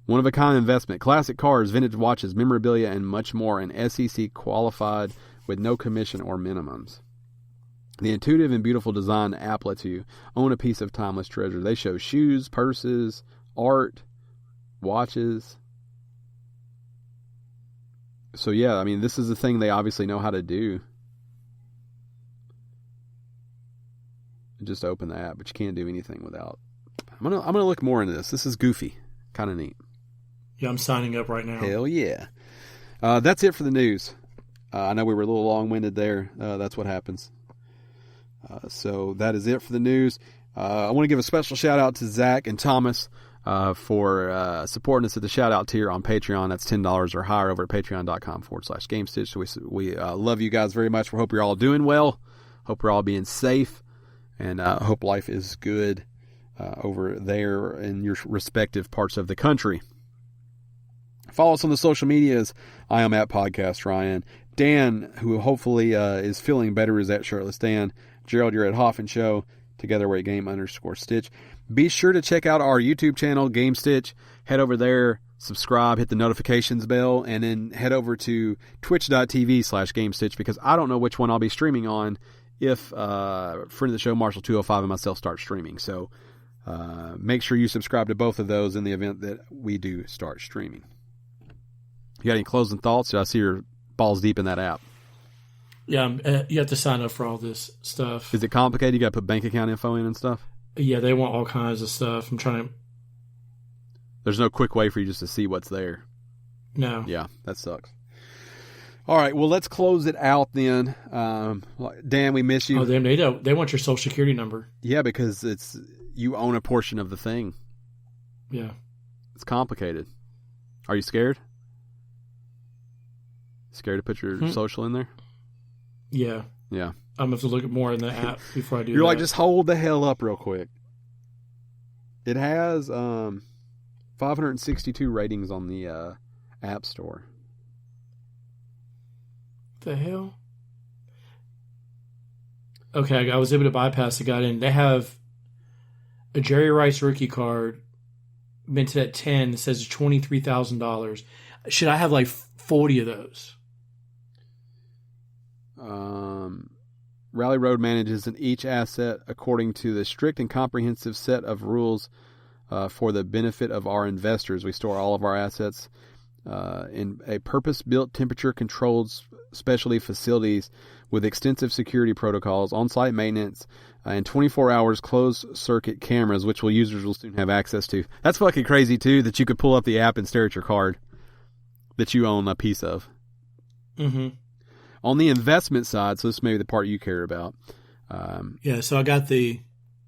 One-of-a-kind investment. Classic cars, vintage watches, memorabilia, and much more. And SEC qualified with no commission or minimums. The intuitive and beautiful design app lets you own a piece of timeless treasure. They show shoes, purses, art, watches. So yeah, I mean, this is a thing they obviously know how to do. Just open the app, but you can't do anything without. I'm gonna look more into this. This is goofy, kind of neat. Yeah, I'm signing up right now. Hell yeah. That's it for the news. I know we were a little long-winded there. That's what happens. So that is it for the news. I want to give a special shout-out to Zach and Thomas for supporting us at the shout-out tier on Patreon. That's $10 or higher over at patreon.com/Gamestitch. So we love you guys very much. We hope you're all doing well. Hope we're all being safe. And hope life is good over there in your respective parts of the country. Follow us on the social medias. I am at Podcast Ryan. Dan, who hopefully is feeling better, is at Shirtless Dan. Gerald, you're at Hoffman Show. Together we're at Game_Stitch. Be sure to check out our YouTube channel, Gamestitch. Head over there, subscribe, hit the notifications bell, and then head over to twitch.tv/Gamestitch because I don't know which one I'll be streaming on if friend of the show, Marshall205, and myself start streaming. So make sure you subscribe to both of those in the event that we do start streaming. You got any closing thoughts? I see your balls deep in that app. Yeah, you have to sign up for all this stuff. Is it complicated? You got to put bank account info in and stuff? Yeah, they want all kinds of stuff. I'm trying to... There's no quick way for you just to see what's there. No. Yeah, that sucks. All right, well, let's close it out then. Dan, we miss you. Oh, they want your social security number. Yeah, because you own a portion of the thing. Yeah. It's complicated. Are you scared? Scared to put your social in there? Yeah. Yeah. I'm going to have to look at more in the app before I do You're that. like, just hold the hell up real quick. It has 562 ratings on the App Store. The hell? Okay, I was able to bypass the guy in. They have a Jerry Rice rookie card minted at 10 that says $23,000. Should I have like 40 of those? Rally Road manages each asset according to the strict and comprehensive set of rules for the benefit of our investors. We store all of our assets in a purpose-built, temperature-controlled specialty facilities with extensive security protocols, on-site maintenance, and 24 hours closed-circuit cameras, which users will soon have access to. That's fucking crazy, too, that you could pull up the app and stare at your card that you own a piece of. Mm-hmm. On the investment side, so this may be the part you care about. Yeah, so I got the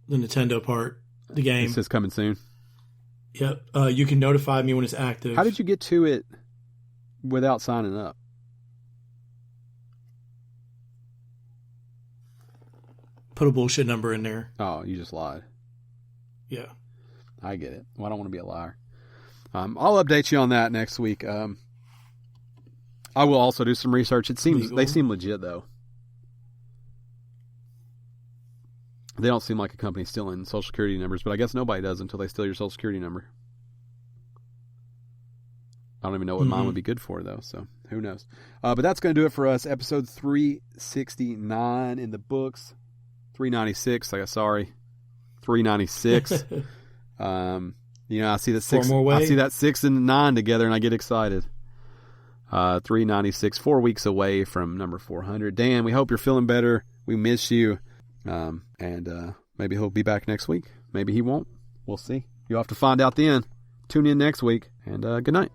Nintendo part, the game. It says coming soon. Yep. You can notify me when it's active. How did you get to it without signing up? Put a bullshit number in there. Oh, you just lied. Yeah. I get it. Well, I don't want to be a liar. I'll update you on that next week. I will also do some research. They seem legit, though. They don't seem like a company stealing Social Security numbers, but I guess nobody does until they steal your Social Security number. I don't even know what mine would be good for, though, so who knows. But that's going to do it for us. Episode 369 in the books. 396, 396. I see that 6. I see that 6 and 9 together, and I get excited. 396, 4 weeks away from number 400. Dan, we hope you're feeling better. We miss you. And maybe he'll be back next week. Maybe he won't. We'll see. You'll have to find out then. Tune in next week, and good night.